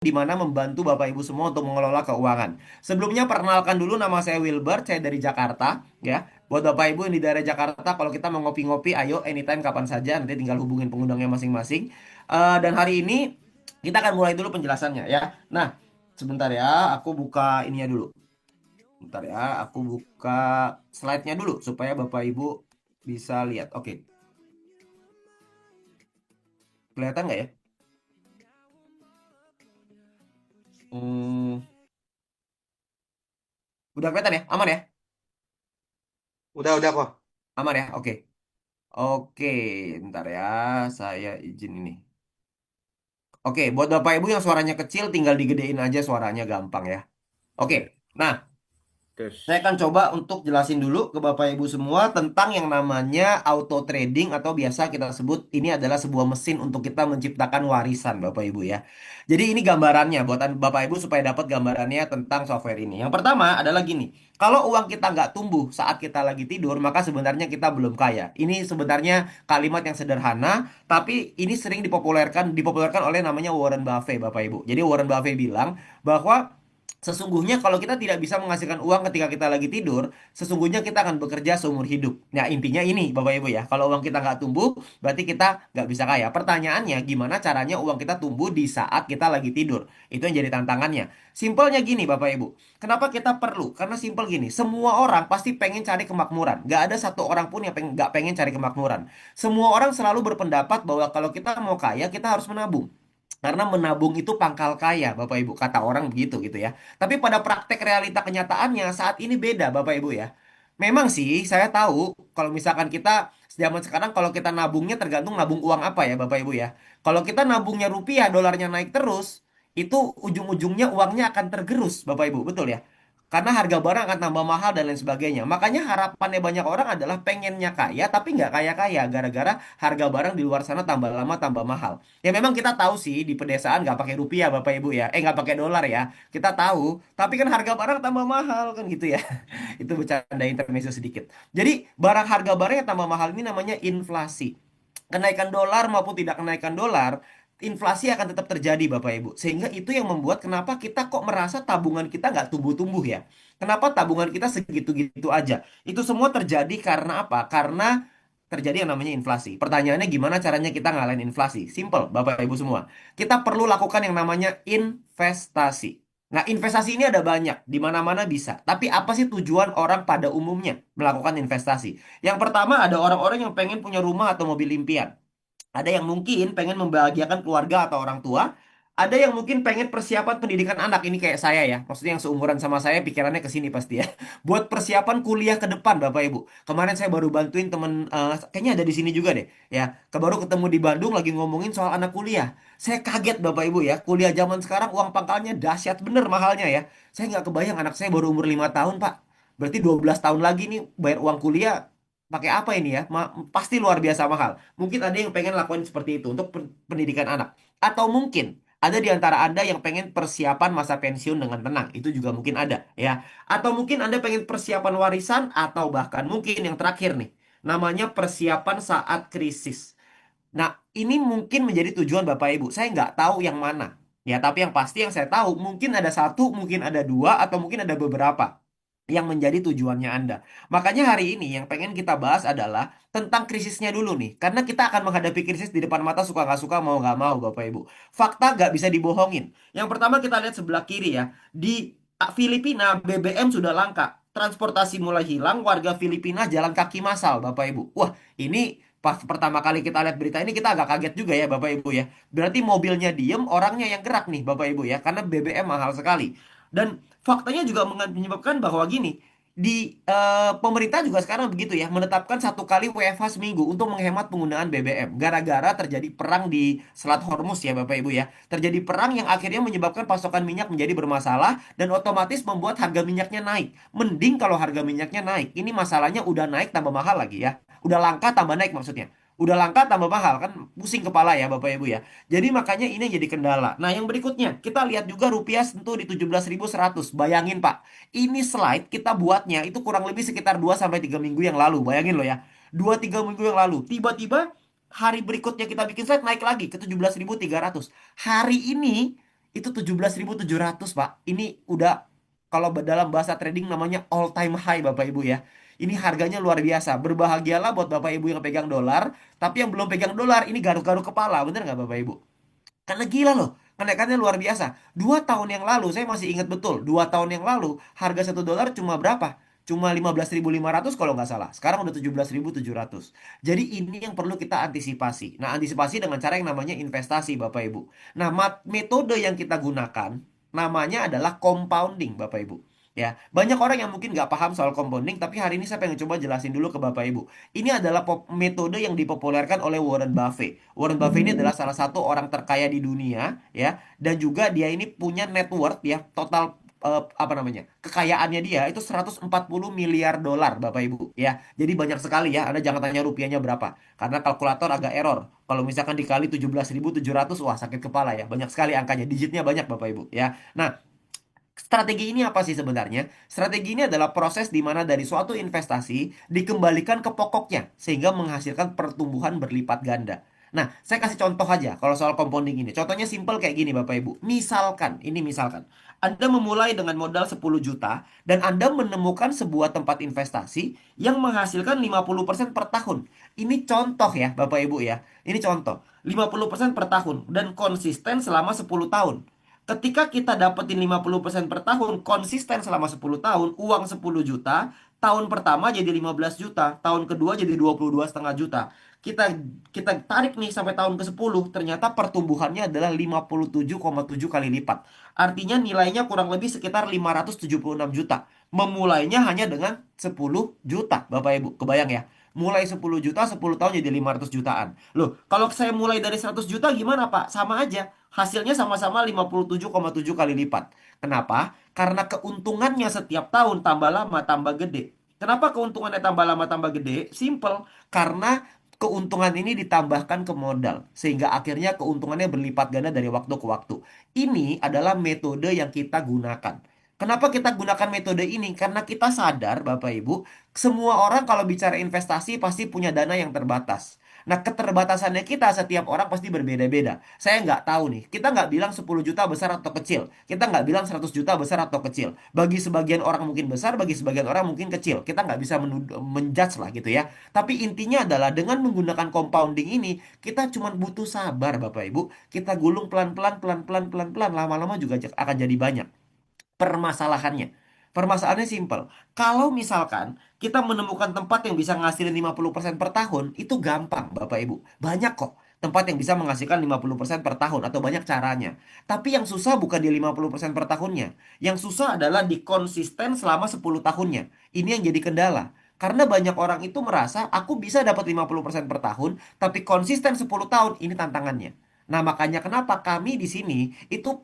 di mana membantu Bapak Ibu semua untuk mengelola keuangan. Sebelumnya perkenalkan dulu, nama saya Wilbert, saya dari Jakarta ya. Buat Bapak Ibu yang di daerah Jakarta, kalau kita mau ngopi-ngopi, ayo anytime kapan saja, nanti tinggal hubungin pengundangnya masing-masing. Dan hari ini kita akan mulai dulu penjelasannya ya. Nah, sebentar ya, aku buka ininya dulu. Bentar ya, aku buka slide-nya dulu supaya Bapak Ibu bisa lihat. Oke, kelihatan nggak ya? Hmm, udah kelihatan ya? Aman ya? Udah kok. Aman ya? Oke. Oke, bentar ya, saya izin ini. Oke, buat Bapak Ibu yang suaranya kecil, tinggal digedein aja suaranya gampang ya. Oke, Oke, nah saya terus. akan coba untuk jelasin dulu ke Bapak Ibu semua tentang yang namanya auto trading atau biasa kita sebut ini adalah sebuah mesin untuk kita menciptakan warisan Bapak Ibu ya. Jadi ini gambarannya buat Bapak Ibu supaya dapat gambarannya tentang software ini. Yang pertama adalah gini, kalau uang kita nggak tumbuh saat kita lagi tidur, maka sebenarnya kita belum kaya. Ini sebenarnya kalimat yang sederhana, tapi ini sering dipopulerkan oleh namanya Warren Buffett Bapak Ibu. Jadi Warren Buffett bilang bahwa sesungguhnya kalau kita tidak bisa menghasilkan uang ketika kita lagi tidur, sesungguhnya kita akan bekerja seumur hidup. Nah, intinya ini, Bapak Ibu ya. Kalau uang kita nggak tumbuh, berarti kita nggak bisa kaya. Pertanyaannya, gimana caranya uang kita tumbuh di saat kita lagi tidur? Itu yang jadi tantangannya. Simpelnya gini, Bapak Ibu. Kenapa kita perlu? Karena simpel gini, semua orang pasti pengen cari kemakmuran. Nggak ada satu orang pun yang nggak pengen cari kemakmuran. Semua orang selalu berpendapat bahwa kalau kita mau kaya, kita harus menabung. Karena menabung itu pangkal kaya, Bapak Ibu, kata orang begitu gitu ya. Tapi pada praktek realita kenyataannya saat ini beda, Bapak Ibu ya. Memang sih saya tahu kalau misalkan kita zaman sekarang kalau kita nabungnya tergantung nabung uang apa ya, Bapak Ibu ya. Kalau kita nabungnya rupiah, dolarnya naik terus, itu ujung-ujungnya uangnya akan tergerus, Bapak Ibu, betul ya? Karena harga barang akan tambah mahal dan lain sebagainya. Makanya harapannya banyak orang adalah pengennya kaya tapi nggak kaya-kaya gara-gara harga barang di luar sana tambah lama tambah mahal. Ya memang kita tahu sih di pedesaan nggak pakai rupiah Bapak Ibu ya. Nggak pakai dolar ya. Kita tahu. Tapi kan harga barang tambah mahal kan gitu ya. Itu bercanda intermezzo sedikit. Jadi harga barang yang tambah mahal ini namanya inflasi. Kenaikan dolar maupun tidak kenaikan dolar, inflasi akan tetap terjadi Bapak Ibu. Sehingga itu yang membuat kenapa kita kok merasa tabungan kita nggak tumbuh-tumbuh ya. Kenapa tabungan kita segitu-gitu aja. Itu semua terjadi karena apa? Karena terjadi yang namanya inflasi. Pertanyaannya gimana caranya kita ngalahin inflasi? Simple, Bapak Ibu semua. Kita perlu lakukan yang namanya investasi. Nah, investasi ini ada banyak, di mana-mana bisa. Tapi apa sih tujuan orang pada umumnya melakukan investasi? Yang pertama ada orang-orang yang pengen punya rumah atau mobil impian. Ada yang mungkin pengen membahagiakan keluarga atau orang tua. Ada yang mungkin pengen persiapan pendidikan anak. Ini kayak saya ya. Maksudnya yang seumuran sama saya pikirannya ke sini pasti ya. Buat persiapan kuliah ke depan Bapak Ibu. Kemarin saya baru bantuin temen, kayaknya ada di sini juga deh. Ya, baru ketemu di Bandung lagi ngomongin soal anak kuliah. Saya kaget Bapak Ibu ya. Kuliah zaman sekarang uang pangkalnya dahsyat bener mahalnya ya. Saya nggak kebayang anak saya baru umur 5 tahun Pak. Berarti 12 tahun lagi nih bayar uang kuliah pakai apa ini ya? Pasti luar biasa mahal. Mungkin ada yang pengen lakuin seperti itu untuk pendidikan anak. Atau mungkin ada di antara Anda yang pengen persiapan masa pensiun dengan tenang. Itu juga mungkin ada ya. Atau mungkin Anda pengen persiapan warisan atau bahkan mungkin yang terakhir nih. Namanya persiapan saat krisis. Nah, ini mungkin menjadi tujuan Bapak Ibu. Saya nggak tahu yang mana. Ya, tapi yang pasti yang saya tahu mungkin ada satu, mungkin ada dua, atau mungkin ada beberapa yang menjadi tujuannya Anda. Makanya hari ini yang pengen kita bahas adalah tentang krisisnya dulu nih. Karena kita akan menghadapi krisis di depan mata suka nggak suka, mau nggak mau Bapak Ibu. Fakta nggak bisa dibohongin. Yang pertama kita lihat sebelah kiri ya. Di Filipina BBM sudah langka. Transportasi mulai hilang, warga Filipina jalan kaki massal Bapak Ibu. Wah, ini pas pertama kali kita lihat berita ini kita agak kaget juga ya Bapak Ibu ya. Berarti mobilnya diem, orangnya yang gerak nih Bapak Ibu ya. Karena BBM mahal sekali. Dan faktanya juga menyebabkan bahwa gini, di pemerintah juga sekarang begitu ya, menetapkan satu kali WFH seminggu untuk menghemat penggunaan BBM. Gara-gara terjadi perang di Selat Hormuz ya Bapak Ibu ya. Terjadi perang yang akhirnya menyebabkan pasokan minyak menjadi bermasalah dan otomatis membuat harga minyaknya naik. Mending kalau harga minyaknya naik. Ini masalahnya udah naik tambah mahal lagi ya. Udah langka tambah naik maksudnya. Udah langka tambah mahal kan pusing kepala ya Bapak Ibu ya. Jadi makanya ini yang jadi kendala. Nah, yang berikutnya, kita lihat juga rupiah sentuh di 17.100. Bayangin Pak, ini slide kita buatnya itu kurang lebih sekitar 2 sampai 3 minggu yang lalu. Bayangin loh ya. 2 3 minggu yang lalu. Tiba-tiba hari berikutnya kita bikin slide naik lagi ke 17.300. Hari ini itu 17.700 Pak. Ini udah kalau dalam bahasa trading namanya all time high Bapak Ibu ya. Ini harganya luar biasa. Berbahagialah buat Bapak Ibu yang pegang dolar, tapi yang belum pegang dolar ini garuk-garuk kepala, bener nggak Bapak Ibu? Karena gila loh, kenaikannya luar biasa. 2 tahun yang lalu, saya masih ingat betul, 2 tahun yang lalu harga 1 dolar cuma berapa? Cuma 15.500 kalau nggak salah. Sekarang udah 17.700. Jadi ini yang perlu kita antisipasi. Nah, antisipasi dengan cara yang namanya investasi, Bapak Ibu. Nah, metode yang kita gunakan namanya adalah compounding, Bapak Ibu. Ya, banyak orang yang mungkin nggak paham soal compounding, tapi hari ini saya pengen coba jelasin dulu ke Bapak Ibu. Ini adalah metode yang dipopulerkan oleh Warren Buffett. Warren Buffett ini adalah salah satu orang terkaya di dunia, ya, dan juga dia ini punya net worth ya, total apa namanya? Kekayaannya dia itu 140 miliar dolar, Bapak Ibu, ya. Jadi banyak sekali ya. Anda jangan tanya rupiahnya berapa, karena kalkulator agak error. Kalau misalkan dikali 17.700, wah sakit kepala ya. Banyak sekali angkanya, digitnya banyak, Bapak Ibu, ya. Nah, strategi ini apa sih sebenarnya? Strategi ini adalah proses di mana dari suatu investasi dikembalikan ke pokoknya sehingga menghasilkan pertumbuhan berlipat ganda. Nah, saya kasih contoh aja kalau soal compounding ini. Contohnya simple kayak gini Bapak Ibu. Misalkan, Anda memulai dengan modal 10 juta dan Anda menemukan sebuah tempat investasi yang menghasilkan 50% per tahun. Ini contoh ya Bapak Ibu ya. Ini contoh. 50% per tahun dan konsisten selama 10 tahun. Ketika kita dapetin 50% per tahun, konsisten selama 10 tahun, uang 10 juta, tahun pertama jadi 15 juta, tahun kedua jadi 22,5 juta. Kita kita tarik nih sampai tahun ke-10, ternyata pertumbuhannya adalah 57,7 kali lipat. Artinya nilainya kurang lebih sekitar 576 juta. Memulainya hanya dengan 10 juta, Bapak Ibu. Kebayang ya? Mulai 10 juta, 10 tahun jadi 500 jutaan. Loh, kalau saya mulai dari 100 juta gimana, Pak? Sama aja. Hasilnya sama-sama 57,7 kali lipat. Kenapa? Karena keuntungannya setiap tahun tambah lama tambah gede. Kenapa keuntungannya tambah lama tambah gede? Simple. Karena keuntungan ini ditambahkan ke modal. Sehingga akhirnya keuntungannya berlipat ganda dari waktu ke waktu. Ini adalah metode yang kita gunakan. Kenapa kita gunakan metode ini? Karena kita sadar, Bapak Ibu, semua orang kalau bicara investasi pasti punya dana yang terbatas. Nah, keterbatasannya kita setiap orang pasti berbeda-beda. Saya nggak tahu nih, kita nggak bilang 10 juta besar atau kecil. Kita nggak bilang 100 juta besar atau kecil. Bagi sebagian orang mungkin besar, bagi sebagian orang mungkin kecil. Kita nggak bisa menjudge lah gitu ya. Tapi intinya adalah dengan menggunakan compounding ini, kita cuma butuh sabar Bapak Ibu. Kita gulung pelan-pelan, pelan-pelan, pelan-pelan. Lama-lama juga akan jadi banyak. Permasalahannya. Permasalahannya simpel. Kalau misalkan kita menemukan tempat yang bisa ngasilin 50% per tahun, itu gampang, Bapak Ibu. Banyak kok tempat yang bisa menghasilkan 50% per tahun atau banyak caranya. Tapi yang susah bukan di 50% per tahunnya. Yang susah adalah di konsisten selama 10 tahunnya. Ini yang jadi kendala. Karena banyak orang itu merasa aku bisa dapat 50% per tahun, tapi konsisten 10 tahun, ini tantangannya. Nah, makanya kenapa kami di sini itu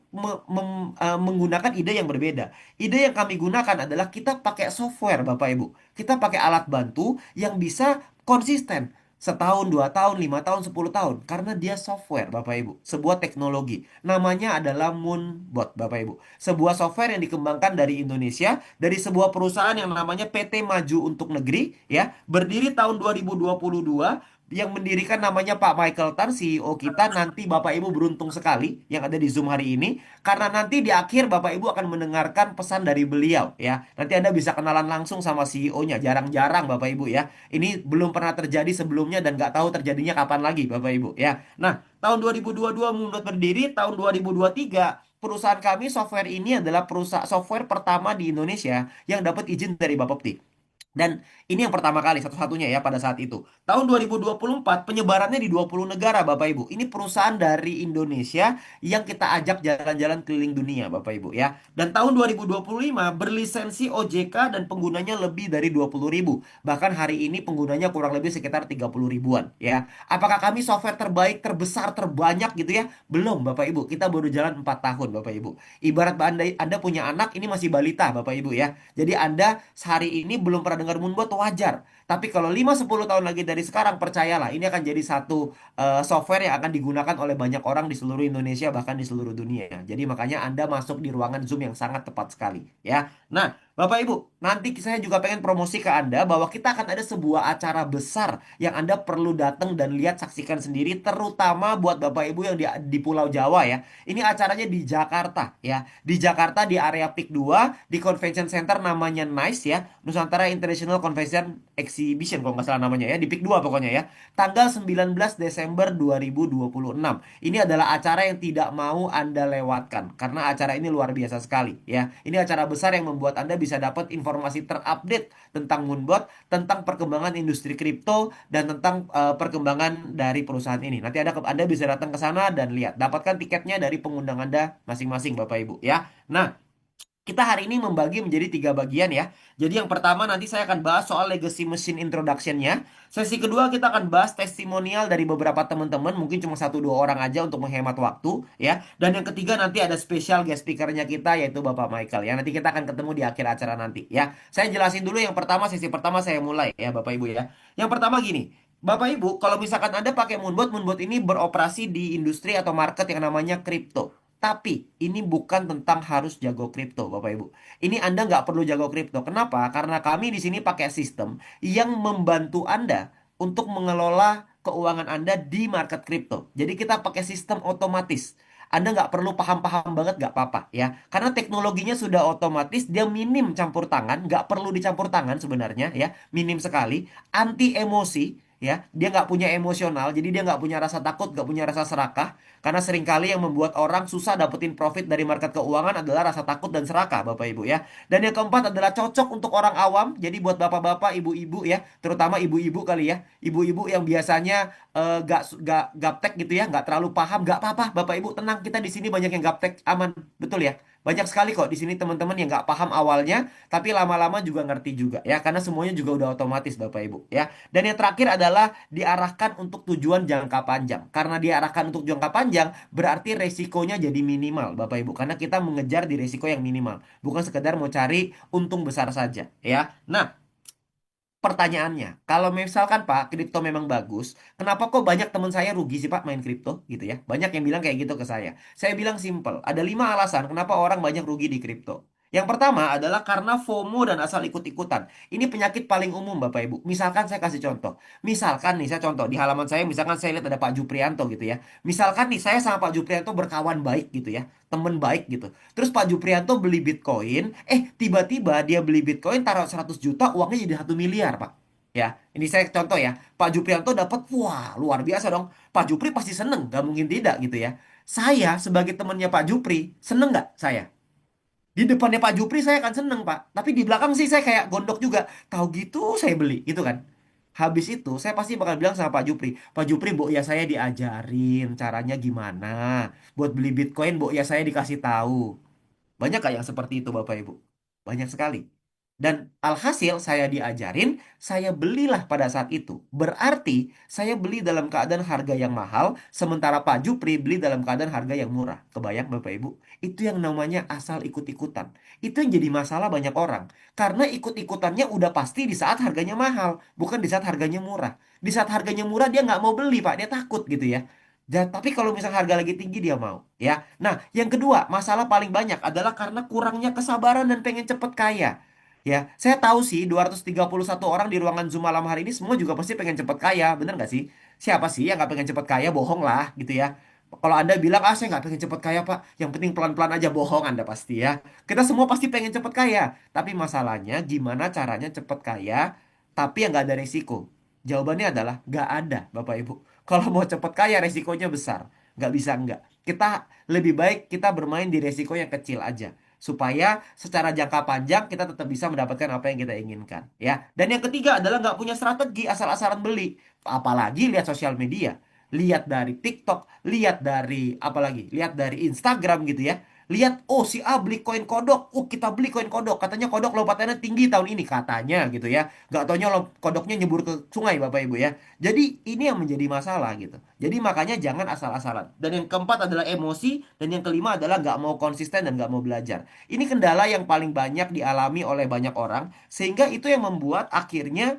menggunakan ide yang berbeda. Ide yang kami gunakan adalah kita pakai software, Bapak Ibu. Kita pakai alat bantu yang bisa konsisten. Setahun, 2 tahun, 5 tahun, 10 tahun. Karena dia software, Bapak Ibu. Sebuah teknologi. Namanya adalah Moonbot, Bapak Ibu. Sebuah software yang dikembangkan dari Indonesia. Dari sebuah perusahaan yang namanya PT Maju Untuk Negeri. Ya, berdiri tahun 2022, yang mendirikan namanya Pak Michael Tan, CEO kita. Nanti Bapak Ibu beruntung sekali yang ada di Zoom hari ini, karena nanti di akhir Bapak Ibu akan mendengarkan pesan dari beliau ya. Nanti Anda bisa kenalan langsung sama CEO-nya. Jarang-jarang Bapak Ibu ya. Ini belum pernah terjadi sebelumnya dan nggak tahu terjadinya kapan lagi Bapak Ibu ya. Nah, tahun 2022 menurut berdiri, tahun 2023 perusahaan kami software ini adalah perusahaan software pertama di Indonesia yang dapat izin dari Bapepti. Dan ini yang pertama kali satu-satunya ya pada saat itu. Tahun 2024 penyebarannya di 20 negara Bapak Ibu. Ini perusahaan dari Indonesia yang kita ajak jalan-jalan keliling dunia Bapak Ibu ya. Dan tahun 2025 berlisensi OJK dan penggunanya lebih dari 20 ribu. Bahkan hari ini penggunanya kurang lebih sekitar 30 ribuan ya. Apakah kami software terbaik, terbesar, terbanyak gitu ya? Belum Bapak Ibu. Kita baru jalan 4 tahun Bapak Ibu. Ibarat Anda punya anak ini masih balita Bapak Ibu ya. Jadi Anda sehari ini belum pernah dengar Moonbot, wajar. Tapi kalau 5-10 tahun lagi dari sekarang, percayalah ini akan jadi satu software yang akan digunakan oleh banyak orang di seluruh Indonesia bahkan di seluruh dunia. Jadi makanya Anda masuk di ruangan Zoom yang sangat tepat sekali ya. Nah, Bapak Ibu, nanti saya juga pengen promosi ke Anda bahwa kita akan ada sebuah acara besar yang Anda perlu datang dan lihat saksikan sendiri, terutama buat Bapak Ibu yang di Pulau Jawa ya. Ini acaranya di Jakarta ya. Di Jakarta di area PIK 2 di Convention Center namanya NICE ya, Nusantara International Convention Exhibition kalau nggak salah namanya ya, di PIK 2 pokoknya ya. Tanggal 19 Desember 2026. Ini adalah acara yang tidak mau Anda lewatkan karena acara ini luar biasa sekali ya. Ini acara besar yang membuat Anda bisa dapat informasi terupdate tentang Moonbot, tentang perkembangan industri kripto dan tentang perkembangan dari perusahaan ini. Nanti Anda bisa datang ke sana dan lihat, dapatkan tiketnya dari pengundang Anda masing-masing Bapak Ibu ya. Nah, kita hari ini membagi menjadi 3 bagian ya. Jadi yang pertama nanti saya akan bahas soal legacy machine introduction-nya. Sesi kedua kita akan bahas testimonial dari beberapa teman-teman, mungkin cuma 1-2 orang aja untuk menghemat waktu ya. Dan yang ketiga nanti ada special guest speaker-nya kita yaitu Bapak Michael ya. Nanti kita akan ketemu di akhir acara nanti ya. Saya jelasin dulu yang pertama, sesi pertama saya mulai ya Bapak Ibu ya. Yang pertama gini. Bapak Ibu, kalau misalkan Anda pakai Moonbot, Moonbot ini beroperasi di industri atau market yang namanya kripto. Tapi ini bukan tentang harus jago kripto, Bapak Ibu. Ini Anda nggak perlu jago kripto. Kenapa? Karena kami di sini pakai sistem yang membantu Anda untuk mengelola keuangan Anda di market kripto. Jadi kita pakai sistem otomatis. Anda nggak perlu paham-paham banget, nggak apa-apa ya. Karena teknologinya sudah otomatis, dia minim campur tangan, nggak perlu dicampur tangan sebenarnya ya, minim sekali, anti emosi. Ya, dia nggak punya emosional, jadi dia nggak punya rasa takut, nggak punya rasa serakah. Karena seringkali yang membuat orang susah dapetin profit dari market keuangan adalah rasa takut dan serakah, Bapak Ibu ya. Dan yang keempat adalah cocok untuk orang awam. Jadi buat bapak-bapak, ibu-ibu ya, terutama ibu-ibu kali ya, ibu-ibu yang biasanya gak gaptek gitu ya, nggak terlalu paham, nggak apa-apa, Bapak Ibu tenang. Kita di sini banyak yang gaptek, aman, betul ya. Banyak sekali kok di sini teman-teman yang nggak paham awalnya, tapi lama-lama juga ngerti juga ya, karena semuanya juga udah otomatis, Bapak Ibu ya. Dan yang terakhir adalah diarahkan untuk tujuan jangka panjang. Karena diarahkan untuk jangka panjang, berarti resikonya jadi minimal, Bapak Ibu. Karena kita mengejar di resiko yang minimal, bukan sekedar mau cari untung besar saja, ya. Nah, pertanyaannya, kalau misalkan Pak, kripto memang bagus, kenapa kok banyak teman saya rugi sih Pak main kripto gitu ya? Banyak yang bilang kayak gitu ke saya. Saya bilang simple, ada 5 alasan kenapa orang banyak rugi di kripto. Yang pertama adalah karena FOMO dan asal ikut-ikutan. Ini penyakit paling umum Bapak Ibu. Misalkan saya kasih contoh. Misalkan nih, saya contoh di halaman saya, misalkan saya lihat ada Pak Juprianto gitu ya. Misalkan nih, saya sama Pak Juprianto berkawan baik gitu ya. Temen baik gitu. Terus Pak Juprianto beli Bitcoin, tiba-tiba dia beli Bitcoin taruh 100 juta, uangnya jadi 1 miliar, Pak. Ya, ini saya contoh ya. Pak Juprianto dapat, wah, luar biasa dong. Pak Jupri pasti seneng, gak mungkin tidak gitu ya. Saya sebagai temennya Pak Jupri, seneng nggak saya? Di depannya Pak Jupri saya akan seneng, Pak. Tapi di belakang sih saya kayak gondok juga. Tahu gitu saya beli, gitu kan. Habis itu saya pasti bakal bilang sama Pak Jupri, Pak Jupri, bu ya saya diajarin caranya gimana. Buat beli Bitcoin, bu ya saya dikasih tahu. Banyak gak yang seperti itu Bapak Ibu? Banyak sekali. Dan alhasil saya diajarin, saya belilah pada saat itu. Berarti saya beli dalam keadaan harga yang mahal, sementara Pak Jupri beli dalam keadaan harga yang murah. Kebayang Bapak Ibu? Itu yang namanya asal ikut-ikutan. Itu yang jadi masalah banyak orang. Karena ikut-ikutannya udah pasti di saat harganya mahal, bukan di saat harganya murah. Di saat harganya murah dia nggak mau beli Pak, dia takut gitu ya. Tapi kalau misal harga lagi tinggi dia mau, ya. Nah, yang kedua, masalah paling banyak adalah karena kurangnya kesabaran dan pengen cepet kaya. Ya, saya tahu sih 231 orang di ruangan Zoom malam hari ini semua juga pasti pengen cepet kaya, bener nggak sih? Siapa sih yang nggak pengen cepet kaya? Bohong lah, gitu ya. Kalau Anda bilang, ah saya nggak pengen cepet kaya Pak, yang penting pelan-pelan aja, bohong Anda pasti ya. Kita semua pasti pengen cepet kaya, tapi masalahnya gimana caranya cepet kaya, tapi yang nggak ada resiko. Jawabannya adalah nggak ada, Bapak Ibu. Kalau mau cepet kaya resikonya besar. Nggak bisa nggak. Kita lebih baik kita bermain di resiko yang kecil aja. Supaya secara jangka panjang kita tetap bisa mendapatkan apa yang kita inginkan. Ya. Dan yang ketiga adalah nggak punya strategi asal-asalan beli. Apalagi lihat sosial media. Lihat dari TikTok. Lihat dari apalagi. Lihat dari Instagram gitu ya. Lihat, oh si A beli koin kodok. Oh kita beli koin kodok. Katanya kodok lompatannya tinggi tahun ini. Katanya gitu ya. Nggak taunya kodoknya nyebur ke sungai Bapak Ibu ya. Jadi ini yang menjadi masalah gitu. Jadi makanya jangan asal-asalan. Dan yang keempat adalah emosi. Dan yang kelima adalah nggak mau konsisten dan nggak mau belajar. Ini kendala yang paling banyak dialami oleh banyak orang. Sehingga itu yang membuat akhirnya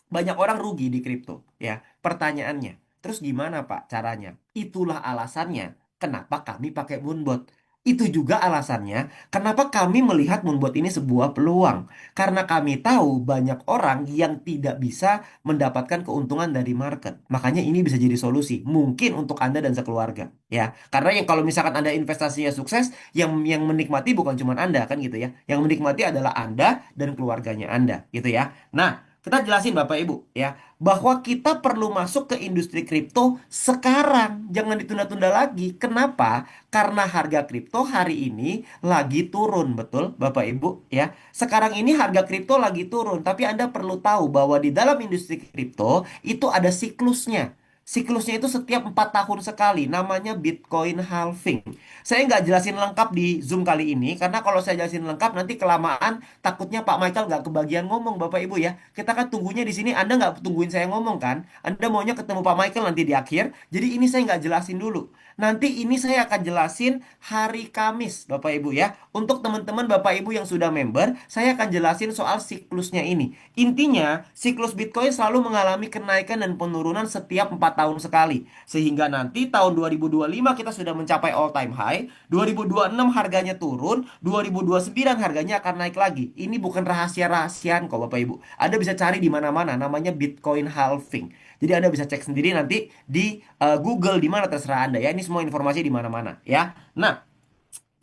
banyak orang rugi di kripto. Ya, pertanyaannya. Terus gimana Pak caranya? Itulah alasannya kenapa kami pakai Moonbot. Itu juga alasannya kenapa kami melihat Moonbot ini sebuah peluang. Karena kami tahu banyak orang yang tidak bisa mendapatkan keuntungan dari market. Makanya ini bisa jadi solusi. Mungkin untuk Anda dan sekeluarga. Ya, karena yang kalau misalkan Anda investasinya sukses, yang menikmati bukan cuma Anda kan gitu ya. Yang menikmati adalah Anda dan keluarganya Anda gitu ya. Nah, kita jelasin Bapak Ibu ya bahwa kita perlu masuk ke industri kripto sekarang, jangan ditunda-tunda lagi. Kenapa? Karena harga kripto hari ini lagi turun, betul Bapak Ibu ya. Sekarang ini harga kripto lagi turun, tapi Anda perlu tahu bahwa di dalam industri kripto itu ada siklusnya. Siklusnya itu setiap 4 tahun sekali, namanya Bitcoin halving. Saya nggak jelasin lengkap di Zoom kali ini, karena kalau saya jelasin lengkap nanti kelamaan, takutnya Pak Michael nggak kebagian ngomong Bapak Ibu ya. Kita kan tunggunya di sini, Anda nggak tungguin saya ngomong kan? Anda maunya ketemu Pak Michael nanti di akhir, jadi ini saya nggak jelasin dulu. Nanti ini saya akan jelasin hari Kamis, Bapak Ibu ya. Untuk teman-teman Bapak Ibu yang sudah member, saya akan jelasin soal siklusnya ini. Intinya, siklus Bitcoin selalu mengalami kenaikan dan penurunan setiap 4 tahun sekali. Sehingga nanti tahun 2025 kita sudah mencapai all time high, 2026 harganya turun, 2029 harganya akan naik lagi. Ini bukan rahasia-rahasiaan kok Bapak Ibu. Anda bisa cari di mana-mana, namanya Bitcoin halving. Jadi Anda bisa cek sendiri nanti di Google di mana terserah Anda ya. Ini semua informasi di mana-mana ya. Nah,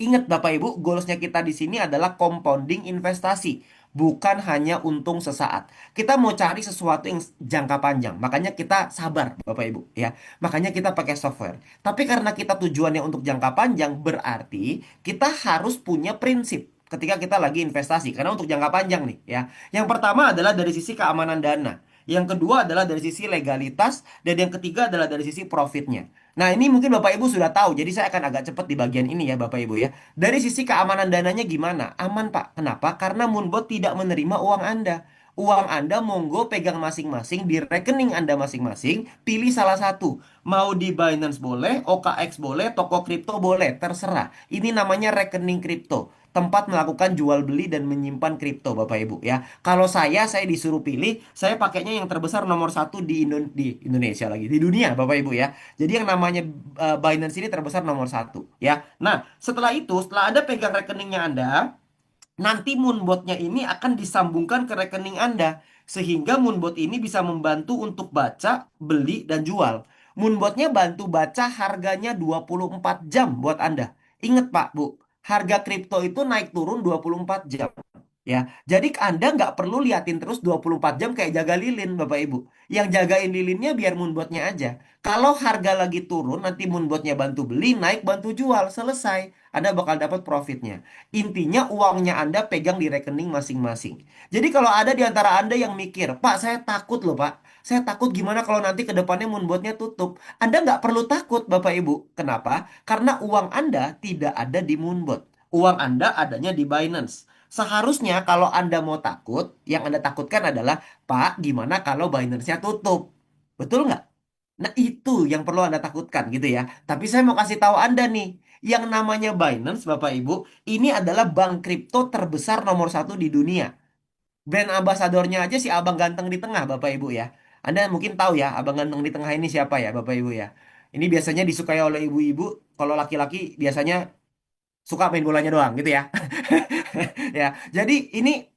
ingat Bapak Ibu, goalsnya kita di sini adalah compounding investasi, bukan hanya untung sesaat. Kita mau cari sesuatu yang jangka panjang, makanya kita sabar Bapak Ibu ya. Makanya kita pakai software. Tapi karena kita tujuannya untuk jangka panjang, berarti kita harus punya prinsip ketika kita lagi investasi. Karena untuk jangka panjang nih ya. Yang pertama adalah dari sisi keamanan dana. Yang kedua adalah dari sisi legalitas, dan yang ketiga adalah dari sisi profitnya. Nah, ini mungkin Bapak Ibu sudah tahu, jadi saya akan agak cepat di bagian ini ya Bapak Ibu ya. Dari sisi keamanan dananya gimana? Aman Pak. Kenapa? Karena Moonbot tidak menerima uang Anda. Uang Anda monggo pegang masing-masing di rekening Anda masing-masing, pilih salah satu. Mau di Binance boleh, OKX boleh, toko kripto boleh, terserah. Ini namanya rekening kripto. Tempat melakukan jual beli dan menyimpan kripto Bapak Ibu ya. Kalau saya disuruh pilih, saya pakainya yang terbesar nomor satu di Indonesia lagi, di dunia Bapak Ibu ya. Jadi yang namanya Binance ini terbesar nomor satu ya. Nah, setelah itu, setelah Anda pegang rekeningnya Anda, nanti Moonbotnya ini akan disambungkan ke rekening Anda. Sehingga Moonbot ini bisa membantu untuk baca, beli, dan jual. Moonbotnya bantu baca harganya 24 jam buat Anda. Ingat Pak, Bu, harga kripto itu naik turun 24 jam. Ya, jadi Anda nggak perlu liatin terus 24 jam kayak jaga lilin, Bapak Ibu. Yang jagain lilinnya biar Moonbotnya aja. Kalau harga lagi turun, nanti Moonbotnya bantu beli, naik bantu jual, selesai. Anda bakal dapat profitnya. Intinya uangnya Anda pegang di rekening masing-masing. Jadi kalau ada di antara Anda yang mikir, Pak, saya takut loh Pak. Saya takut gimana kalau nanti ke depannya Moonbotnya tutup. Anda nggak perlu takut Bapak Ibu. Kenapa? Karena uang Anda tidak ada di Moonbot. Uang Anda adanya di Binance. Seharusnya kalau Anda mau takut, yang Anda takutkan adalah, Pak, gimana kalau Binance-nya tutup? Betul nggak? Nah, itu yang perlu Anda takutkan gitu ya. Tapi saya mau kasih tahu Anda nih, yang namanya Binance, Bapak Ibu, ini adalah bank kripto terbesar nomor satu di dunia. Brand ambasadornya aja si abang ganteng di tengah, Bapak Ibu ya. Anda mungkin tahu ya, abang ganteng di tengah ini siapa ya, Bapak Ibu ya. Ini biasanya disukai oleh ibu-ibu, kalau laki-laki biasanya suka main bolanya doang gitu ya. Ya, jadi ini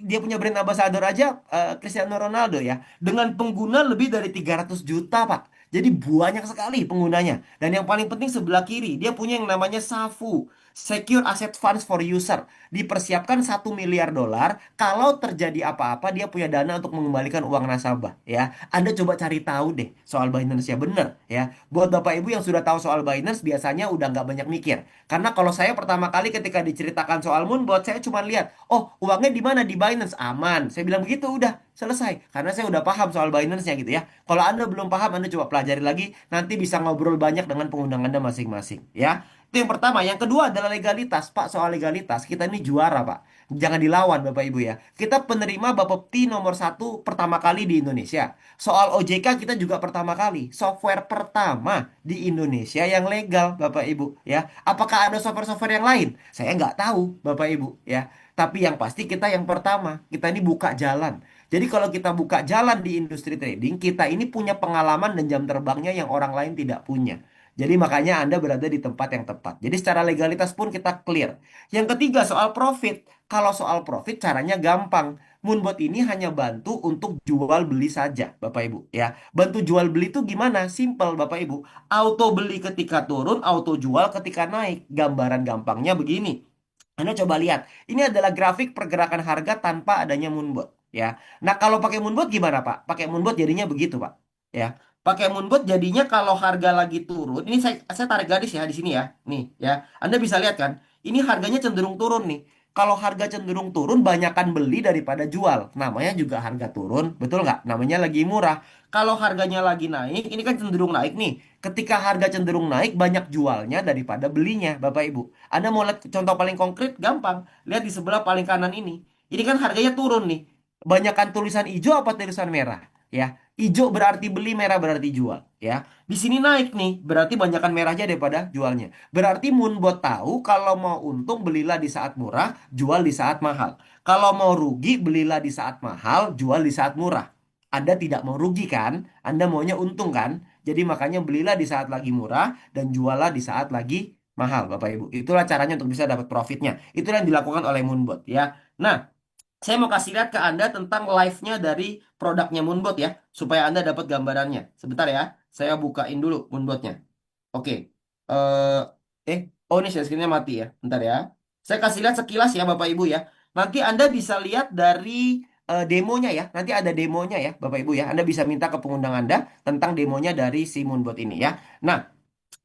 dia punya brand ambassador aja, Cristiano Ronaldo ya, dengan pengguna lebih dari 300 juta, Pak. Jadi banyak sekali penggunanya. Dan yang paling penting sebelah kiri, dia punya yang namanya SAFU, Secure Asset Funds for User. Dipersiapkan 1 miliar dolar. Kalau terjadi apa-apa, dia punya dana untuk mengembalikan uang nasabah ya. Anda coba cari tahu deh soal Binance ya, bener ya. Buat Bapak Ibu yang sudah tahu soal Binance, biasanya udah nggak banyak mikir. Karena kalau saya pertama kali ketika diceritakan soal Moonbot, saya cuma lihat, oh uangnya di mana, di Binance, aman. Saya bilang begitu, udah selesai. Karena saya udah paham soal Binance-nya gitu ya. Kalau Anda belum paham, Anda coba pelajari lagi. Nanti bisa ngobrol banyak dengan pengundangan Anda masing-masing ya. Itu yang pertama. Yang kedua adalah legalitas. Pak, soal legalitas, kita ini juara, Pak. Jangan dilawan, Bapak Ibu ya. Kita penerima Bapepti nomor satu pertama kali di Indonesia. Soal OJK kita juga pertama kali. Software pertama di Indonesia yang legal, Bapak Ibu ya. Apakah ada software-software yang lain? Saya nggak tahu, Bapak Ibu ya. Tapi yang pasti kita yang pertama. Kita ini buka jalan. Jadi kalau kita buka jalan di industri trading, kita ini punya pengalaman dan jam terbangnya yang orang lain tidak punya. Jadi makanya Anda berada di tempat yang tepat. Jadi secara legalitas pun kita clear. Yang ketiga soal profit. Kalau soal profit caranya gampang. Moonbot ini hanya bantu untuk jual beli saja, Bapak Ibu ya. Bantu jual beli itu gimana? Simple, Bapak Ibu. Auto beli ketika turun, auto jual ketika naik. Gambaran gampangnya begini. Anda coba lihat, ini adalah grafik pergerakan harga tanpa adanya Moonbot ya. Nah, kalau pakai Moonbot gimana, Pak? Pakai Moonbot jadinya begitu, Pak. Ya. Pakai Moonbot jadinya kalau harga lagi turun, ini saya tarik garis ya di sini ya. Nih, ya. Anda bisa lihat kan, ini harganya cenderung turun nih. Kalau harga cenderung turun, banyakan beli daripada jual. Namanya juga harga turun, betul nggak? Namanya lagi murah. Kalau harganya lagi naik, ini kan cenderung naik nih. Ketika harga cenderung naik, banyak jualnya daripada belinya, Bapak Ibu. Anda mau lihat contoh paling konkret? Gampang. Lihat di sebelah paling kanan ini. Ini kan harganya turun nih. Banyakan tulisan hijau apa tulisan merah? Ya, hijau berarti beli, merah berarti jual. Ya, di sini naik nih, berarti banyakan merahnya daripada jualnya. Berarti Moonbot tahu kalau mau untung belilah di saat murah, jual di saat mahal. Kalau mau rugi belilah di saat mahal, jual di saat murah. Anda tidak mau rugi kan? Anda maunya untung kan? Jadi makanya belilah di saat lagi murah dan jualah di saat lagi mahal, Bapak Ibu. Itulah caranya untuk bisa dapat profitnya. Itulah yang dilakukan oleh Moonbot ya. Nah, saya mau kasih lihat ke Anda tentang live-nya dari produknya Moonbot ya, supaya Anda dapat gambarannya. Sebentar ya, saya bukain dulu Moonbotnya. Oke. Eh, oh ini share screen-nya mati ya. Bentar ya. Saya kasih lihat sekilas ya Bapak Ibu ya. Nanti Anda bisa lihat dari demonya ya. Nanti ada demonya ya Bapak Ibu ya. Anda bisa minta ke pengundang Anda tentang demonya dari si Moonbot ini ya. Nah,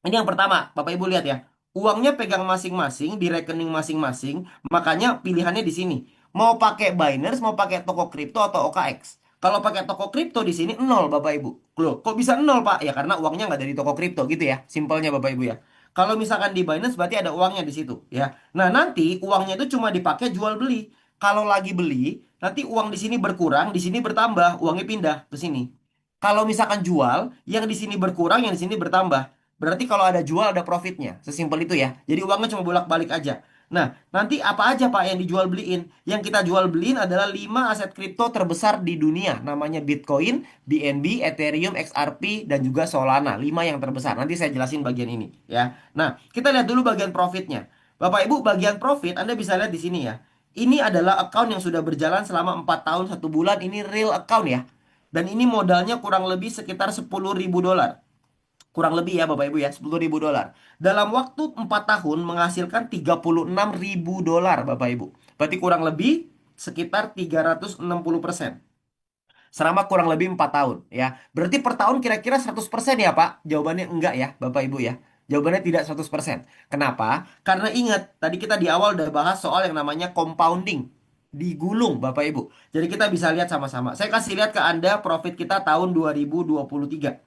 ini yang pertama, Bapak Ibu lihat ya. Uangnya pegang masing-masing di rekening masing-masing, makanya pilihannya di sini. Mau pakai Binance, mau pakai toko kripto atau OKX. Kalau pakai toko kripto di sini nol, Bapak Ibu. Loh, kok bisa nol, Pak? Ya karena uangnya nggak dari toko kripto gitu ya. Simpelnya Bapak Ibu ya. Kalau misalkan di Binance berarti ada uangnya di situ ya. Nah, nanti uangnya itu cuma dipakai jual beli. Kalau lagi beli, nanti uang di sini berkurang, di sini bertambah, uangnya pindah ke sini. Kalau misalkan jual, yang di sini berkurang, yang di sini bertambah. Berarti kalau ada jual ada profitnya. Sesimpel itu ya. Jadi uangnya cuma bolak-balik aja. Nah, nanti apa aja Pak yang dijual beliin? Yang kita jual beliin adalah 5 aset kripto terbesar di dunia. Namanya Bitcoin, BNB, Ethereum, XRP, dan juga Solana. 5 yang terbesar. Nanti saya jelasin bagian ini ya. Nah, kita lihat dulu bagian profitnya. Bapak Ibu, bagian profit Anda bisa lihat di sini ya. Ini adalah account yang sudah berjalan selama 4 tahun 1 bulan. Ini real account ya. Dan ini modalnya kurang lebih sekitar 10.000 dolar. Kurang lebih ya Bapak Ibu ya, 10.000 dolar. Dalam waktu 4 tahun menghasilkan 36.000 dolar Bapak Ibu. Berarti kurang lebih sekitar 360%. Selama kurang lebih 4 tahun ya. Berarti per tahun kira-kira 100% ya Pak? Jawabannya enggak ya Bapak Ibu ya. Jawabannya tidak 100%. Kenapa? Karena ingat, tadi kita di awal udah bahas soal yang namanya compounding. Digulung Bapak Ibu. Jadi kita bisa lihat sama-sama. Saya kasih lihat ke Anda profit kita tahun 2023.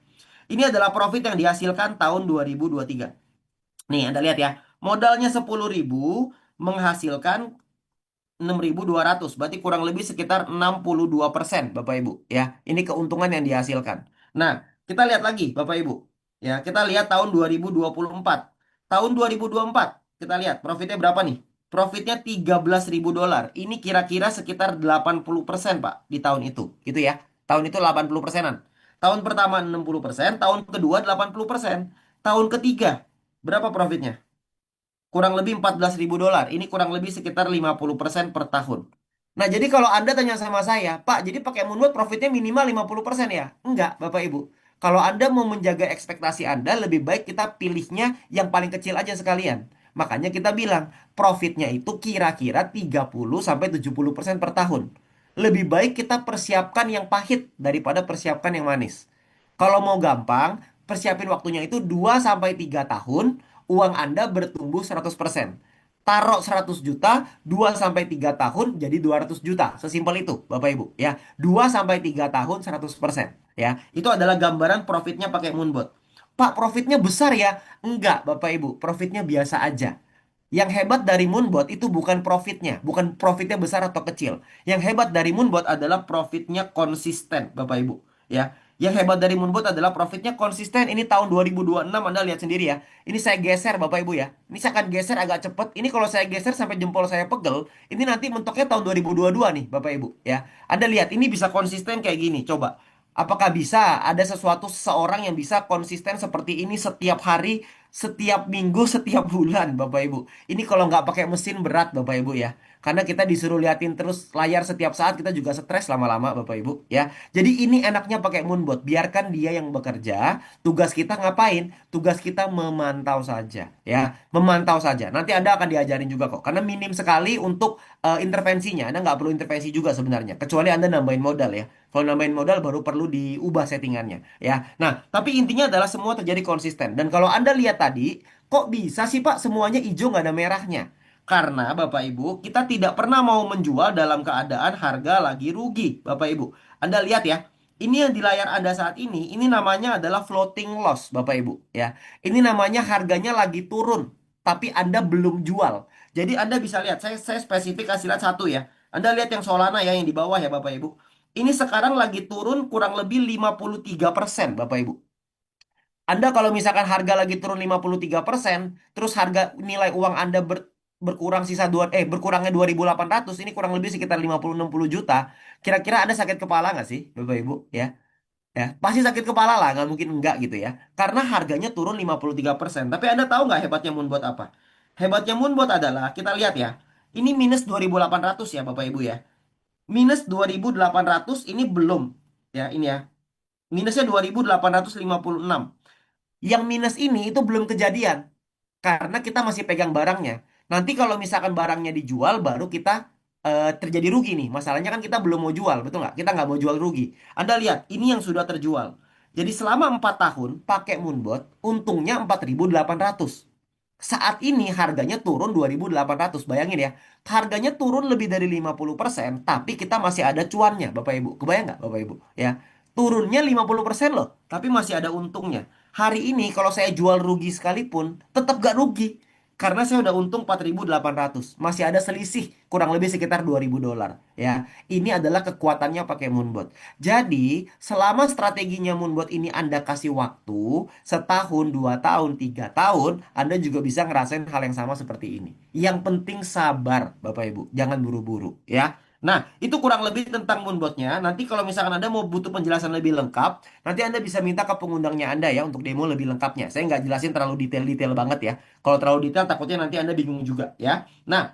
Ini adalah profit yang dihasilkan tahun 2023. Nih, Anda lihat ya. Modalnya 10.000 menghasilkan 6.200. Berarti kurang lebih sekitar 62% Bapak Ibu. Ya, ini keuntungan yang dihasilkan. Nah, kita lihat lagi Bapak Ibu. Ya, kita lihat tahun 2024. Tahun 2024, kita lihat profitnya berapa nih? Profitnya 13.000 dolar. Ini kira-kira sekitar 80% Pak di tahun itu. Gitu ya. Tahun itu 80%-an. Tahun pertama 60%, tahun kedua 80%. Tahun ketiga berapa profitnya? Kurang lebih 14.000 dolar. Ini kurang lebih sekitar 50% per tahun. Nah, jadi kalau Anda tanya sama saya, Pak, jadi pakai Moonbot profitnya minimal 50% ya? Enggak, Bapak Ibu. Kalau Anda mau menjaga ekspektasi Anda, lebih baik kita pilihnya yang paling kecil aja sekalian. Makanya kita bilang, profitnya itu kira-kira 30-70% per tahun. Lebih baik kita persiapkan yang pahit daripada persiapkan yang manis. Kalau mau gampang, persiapin waktunya itu 2 sampai 3 tahun, uang Anda bertumbuh 100%. Taruh 100 juta, 2 sampai 3 tahun jadi 200 juta. Sesimpel itu, Bapak Ibu. Ya, 2 sampai 3 tahun 100%. Ya, itu adalah gambaran profitnya pakai Moonbot. Pak, profitnya besar ya? Enggak, Bapak Ibu. Profitnya biasa aja. Yang hebat dari Moonbot itu bukan profitnya, bukan profitnya besar atau kecil. Yang hebat dari Moonbot adalah profitnya konsisten, Bapak Ibu. Ya, yang hebat dari Moonbot adalah profitnya konsisten. Ini tahun 2026 Anda lihat sendiri ya. Ini saya geser Bapak Ibu ya. Ini saya akan geser agak cepet. Ini kalau saya geser sampai jempol saya pegel, ini nanti mentoknya tahun 2022 nih Bapak Ibu ya. Anda lihat ini bisa konsisten kayak gini. Coba. Apakah bisa ada sesuatu seseorang yang bisa konsisten seperti ini setiap hari, setiap minggu, setiap bulan, Bapak Ibu? Ini kalau nggak pakai mesin berat, Bapak Ibu ya. Karena kita disuruh liatin terus layar setiap saat, kita juga stres lama-lama, Bapak Ibu ya. Jadi ini enaknya pakai Moonbot. Biarkan dia yang bekerja. Tugas kita ngapain? Tugas kita memantau saja ya. Memantau saja. Nanti Anda akan diajarin juga kok. Karena minim sekali untuk intervensinya. Anda nggak perlu intervensi juga sebenarnya. Kecuali Anda nambahin modal ya. Kalau nambahin modal baru perlu diubah settingannya ya. Nah, tapi intinya adalah semua terjadi konsisten. Dan kalau Anda lihat tadi, kok bisa sih Pak semuanya hijau nggak ada merahnya? Karena Bapak Ibu, kita tidak pernah mau menjual dalam keadaan harga lagi rugi, Bapak Ibu. Anda lihat ya, ini yang di layar Anda saat ini namanya adalah floating loss, Bapak Ibu ya. Ini namanya harganya lagi turun, tapi Anda belum jual. Jadi Anda bisa lihat, saya spesifik kasih lihat satu ya. Anda lihat yang Solana ya, yang di bawah ya Bapak Ibu. Ini sekarang lagi turun kurang lebih 53%, Bapak Ibu. Anda kalau misalkan harga lagi turun 53%, terus harga nilai uang Anda berkurang berkurangnya 2.800, ini kurang lebih sekitar 50-60 juta. Kira-kira Anda sakit kepala nggak sih, Bapak Ibu? Ya, ya, pasti sakit kepala lah, nggak mungkin enggak gitu ya. Karena harganya turun 53%. Tapi Anda tahu nggak hebatnya Moonbot apa? Hebatnya Moonbot adalah, kita lihat ya, ini minus 2.800 ya Bapak Ibu ya. Minus 2.800 ini belum ya ini ya. Minusnya 2.856. Yang minus ini itu belum kejadian karena kita masih pegang barangnya. Nanti kalau misalkan barangnya dijual baru kita terjadi rugi nih. Masalahnya kan kita belum mau jual, betul nggak? Kita nggak mau jual rugi. Anda lihat, ini yang sudah terjual. Jadi selama 4 tahun pakai Moonbot, untungnya 4.800. Saat ini harganya turun 2.800. Bayangin ya, harganya turun lebih dari 50%, tapi kita masih ada cuannya, Bapak Ibu. Kebayang nggak, Bapak Ibu? Ya, turunnya 50% loh, tapi masih ada untungnya. Hari ini kalau saya jual rugi sekalipun, tetap gak rugi. Karena saya udah untung 4.800. Masih ada selisih kurang lebih sekitar 2.000 dolar. Ya, ini adalah kekuatannya pakai Moonbot. Jadi, selama strateginya Moonbot ini Anda kasih waktu, setahun, 2 tahun, 3 tahun, Anda juga bisa ngerasain hal yang sama seperti ini. Yang penting sabar, Bapak Ibu. Jangan buru-buru, ya. Nah, itu kurang lebih tentang Moonbotnya. Nanti kalau misalkan Anda mau butuh penjelasan lebih lengkap, nanti Anda bisa minta ke pengundangnya Anda ya untuk demo lebih lengkapnya. Saya nggak jelasin terlalu detail-detail banget ya. Kalau terlalu detail takutnya nanti Anda bingung juga ya. Nah,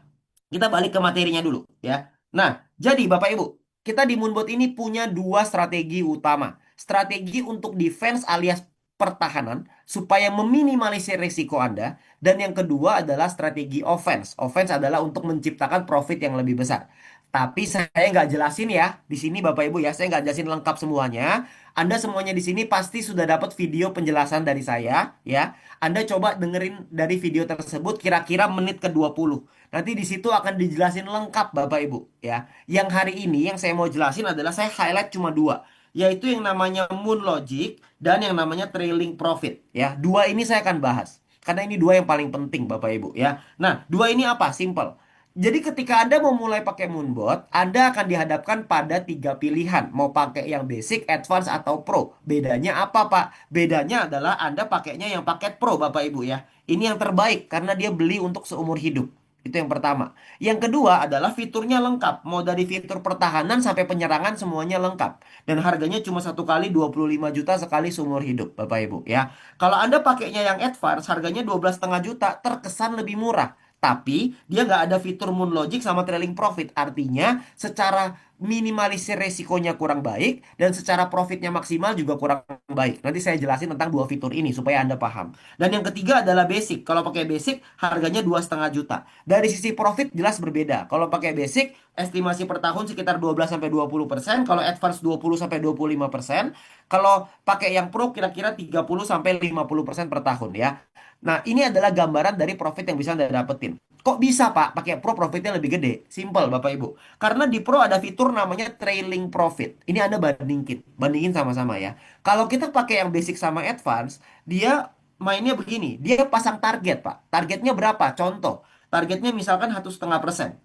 kita balik ke materinya dulu ya. Nah, jadi Bapak Ibu, kita di Moonbot ini punya dua strategi utama. Strategi untuk defense alias pertahanan supaya meminimalisir risiko Anda. Dan yang kedua adalah strategi offense. Offense adalah untuk menciptakan profit yang lebih besar. Tapi saya nggak jelasin ya di sini Bapak Ibu ya. Saya nggak jelasin lengkap semuanya. Anda semuanya di sini pasti sudah dapat video penjelasan dari saya ya. Anda coba dengerin dari video tersebut kira-kira menit ke 20. Nanti di situ akan dijelasin lengkap Bapak Ibu ya. Yang hari ini yang saya mau jelasin adalah saya highlight cuma dua, yaitu yang namanya Moon Logic dan yang namanya Trailing Profit ya. Dua ini saya akan bahas karena ini dua yang paling penting Bapak Ibu ya. Nah, dua ini apa? Simple. Jadi ketika Anda mau mulai pakai Moonbot, Anda akan dihadapkan pada tiga pilihan. Mau pakai yang basic, advance, atau pro. Bedanya apa, Pak? Bedanya adalah Anda pakainya yang paket pro, Bapak Ibu ya. Ini yang terbaik karena dia beli untuk seumur hidup. Itu yang pertama. Yang kedua adalah fiturnya lengkap. Mau dari fitur pertahanan sampai penyerangan semuanya lengkap. Dan harganya cuma satu kali 25 juta sekali seumur hidup, Bapak Ibu ya. Kalau Anda pakainya yang advance, harganya 12,5 juta, terkesan lebih murah. Tapi dia nggak ada fitur Moon Logic sama trailing profit. Artinya secara minimalisir resikonya kurang baik dan secara profitnya maksimal juga kurang baik. Nanti saya jelasin tentang dua fitur ini supaya Anda paham. Dan yang ketiga adalah basic. Kalau pakai basic harganya 2,5 juta. Dari sisi profit jelas berbeda. Kalau pakai basic estimasi per tahun sekitar 12-20%. Kalau advance 20-25%. Kalau pakai yang pro kira-kira 30-50% per tahun ya. Nah, ini adalah gambaran dari profit yang bisa Anda dapetin. Kok bisa, Pak? Pakai Pro profitnya lebih gede. Simple, Bapak Ibu. Karena di Pro ada fitur namanya trailing profit. Ini Anda bandingin. Bandingin sama-sama ya. Kalau kita pakai yang basic sama advance, dia mainnya begini. Dia pasang target, Pak. Targetnya berapa? Contoh. Targetnya misalkan 1,5%.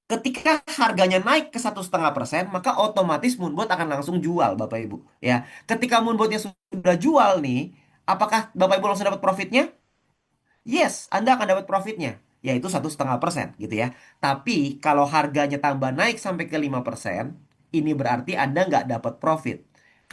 Ketika harganya naik ke 1,5%, maka otomatis Moonbot akan langsung jual, Bapak Ibu. Ya, ketika Moonbotnya sudah jual nih, apakah Bapak Ibu langsung dapat profitnya? Yes, Anda akan dapat profitnya, yaitu 1,5% gitu ya. Tapi kalau harganya tambah naik sampai ke 5%, ini berarti Anda nggak dapat profit.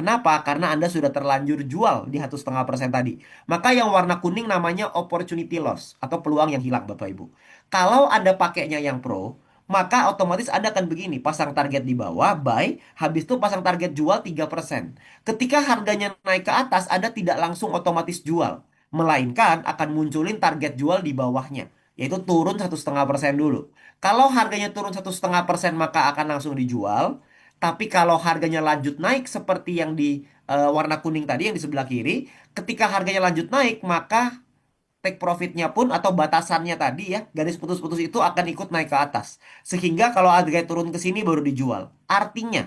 Kenapa? Karena Anda sudah terlanjur jual di 1,5% tadi. Maka yang warna kuning namanya opportunity loss atau peluang yang hilang, Bapak Ibu. Kalau Anda pakainya yang pro, maka otomatis Anda akan begini, pasang target di bawah, buy, habis itu pasang target jual 3%. Ketika harganya naik ke atas, Anda tidak langsung otomatis jual, melainkan akan munculin target jual di bawahnya, yaitu turun 1,5% dulu. Kalau harganya turun 1,5%, maka akan langsung dijual. Tapi kalau harganya lanjut naik seperti yang di warna kuning tadi yang di sebelah kiri, ketika harganya lanjut naik, maka take profitnya pun atau batasannya tadi ya, garis putus-putus itu akan ikut naik ke atas. Sehingga kalau harga turun ke sini baru dijual. Artinya,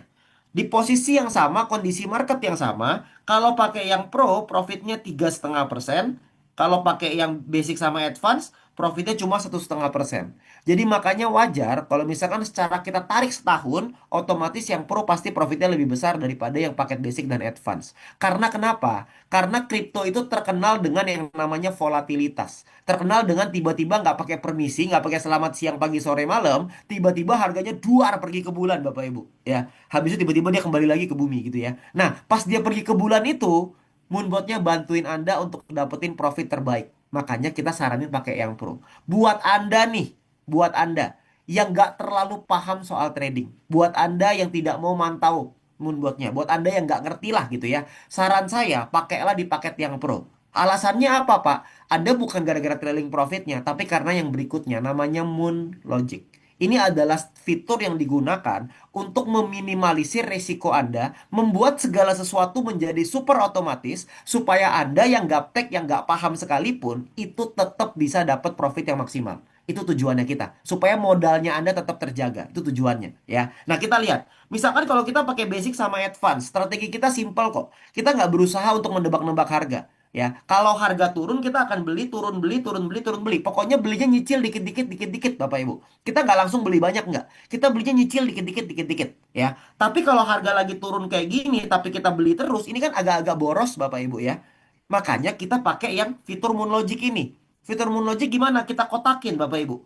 di posisi yang sama, kondisi market yang sama, kalau pakai yang pro, profitnya 3,5%. Kalau pakai yang basic sama advance, profitnya cuma 1,5%. Jadi makanya wajar kalau misalkan secara kita tarik setahun, otomatis yang pro pasti profitnya lebih besar daripada yang paket basic dan advance. Karena kenapa? Karena kripto itu terkenal dengan yang namanya volatilitas. Terkenal dengan tiba-tiba nggak pakai permisi, nggak pakai selamat siang, pagi, sore, malam, tiba-tiba harganya duar pergi ke bulan, Bapak Ibu. Ya, habis itu tiba-tiba dia kembali lagi ke bumi gitu ya. Nah, pas dia pergi ke bulan itu, Moonbotnya bantuin Anda untuk dapetin profit terbaik. Makanya kita saranin pakai yang pro. Buat Anda nih, buat Anda yang nggak terlalu paham soal trading, buat Anda yang tidak mau mantau Moonbotnya, buat Anda yang nggak ngerti lah gitu ya. Saran saya, pakailah di paket yang pro. Alasannya apa, Pak? Anda bukan gara-gara trailing profitnya, tapi karena yang berikutnya, namanya Moon Logic. Ini adalah fitur yang digunakan untuk meminimalisir resiko Anda, membuat segala sesuatu menjadi super otomatis, supaya Anda yang gaptek, yang nggak paham sekalipun, itu tetap bisa dapat profit yang maksimal. Itu tujuannya kita, supaya modalnya Anda tetap terjaga. Itu tujuannya, ya. Nah, kita lihat. Misalkan kalau kita pakai basic sama advance, strategi kita simple kok. Kita nggak berusaha untuk mendebak-nebak harga. Ya, kalau harga turun kita akan beli, turun beli, turun beli, turun beli. Pokoknya belinya nyicil dikit-dikit, dikit-dikit, Bapak Ibu. Kita nggak langsung beli banyak nggak. Kita belinya nyicil dikit-dikit, dikit-dikit. Ya, tapi kalau harga lagi turun kayak gini, tapi kita beli terus, ini kan agak-agak boros, Bapak Ibu ya. Makanya kita pakai yang fitur Moon Logic ini. Fitur Moon Logic gimana? Kita kotakin, Bapak Ibu.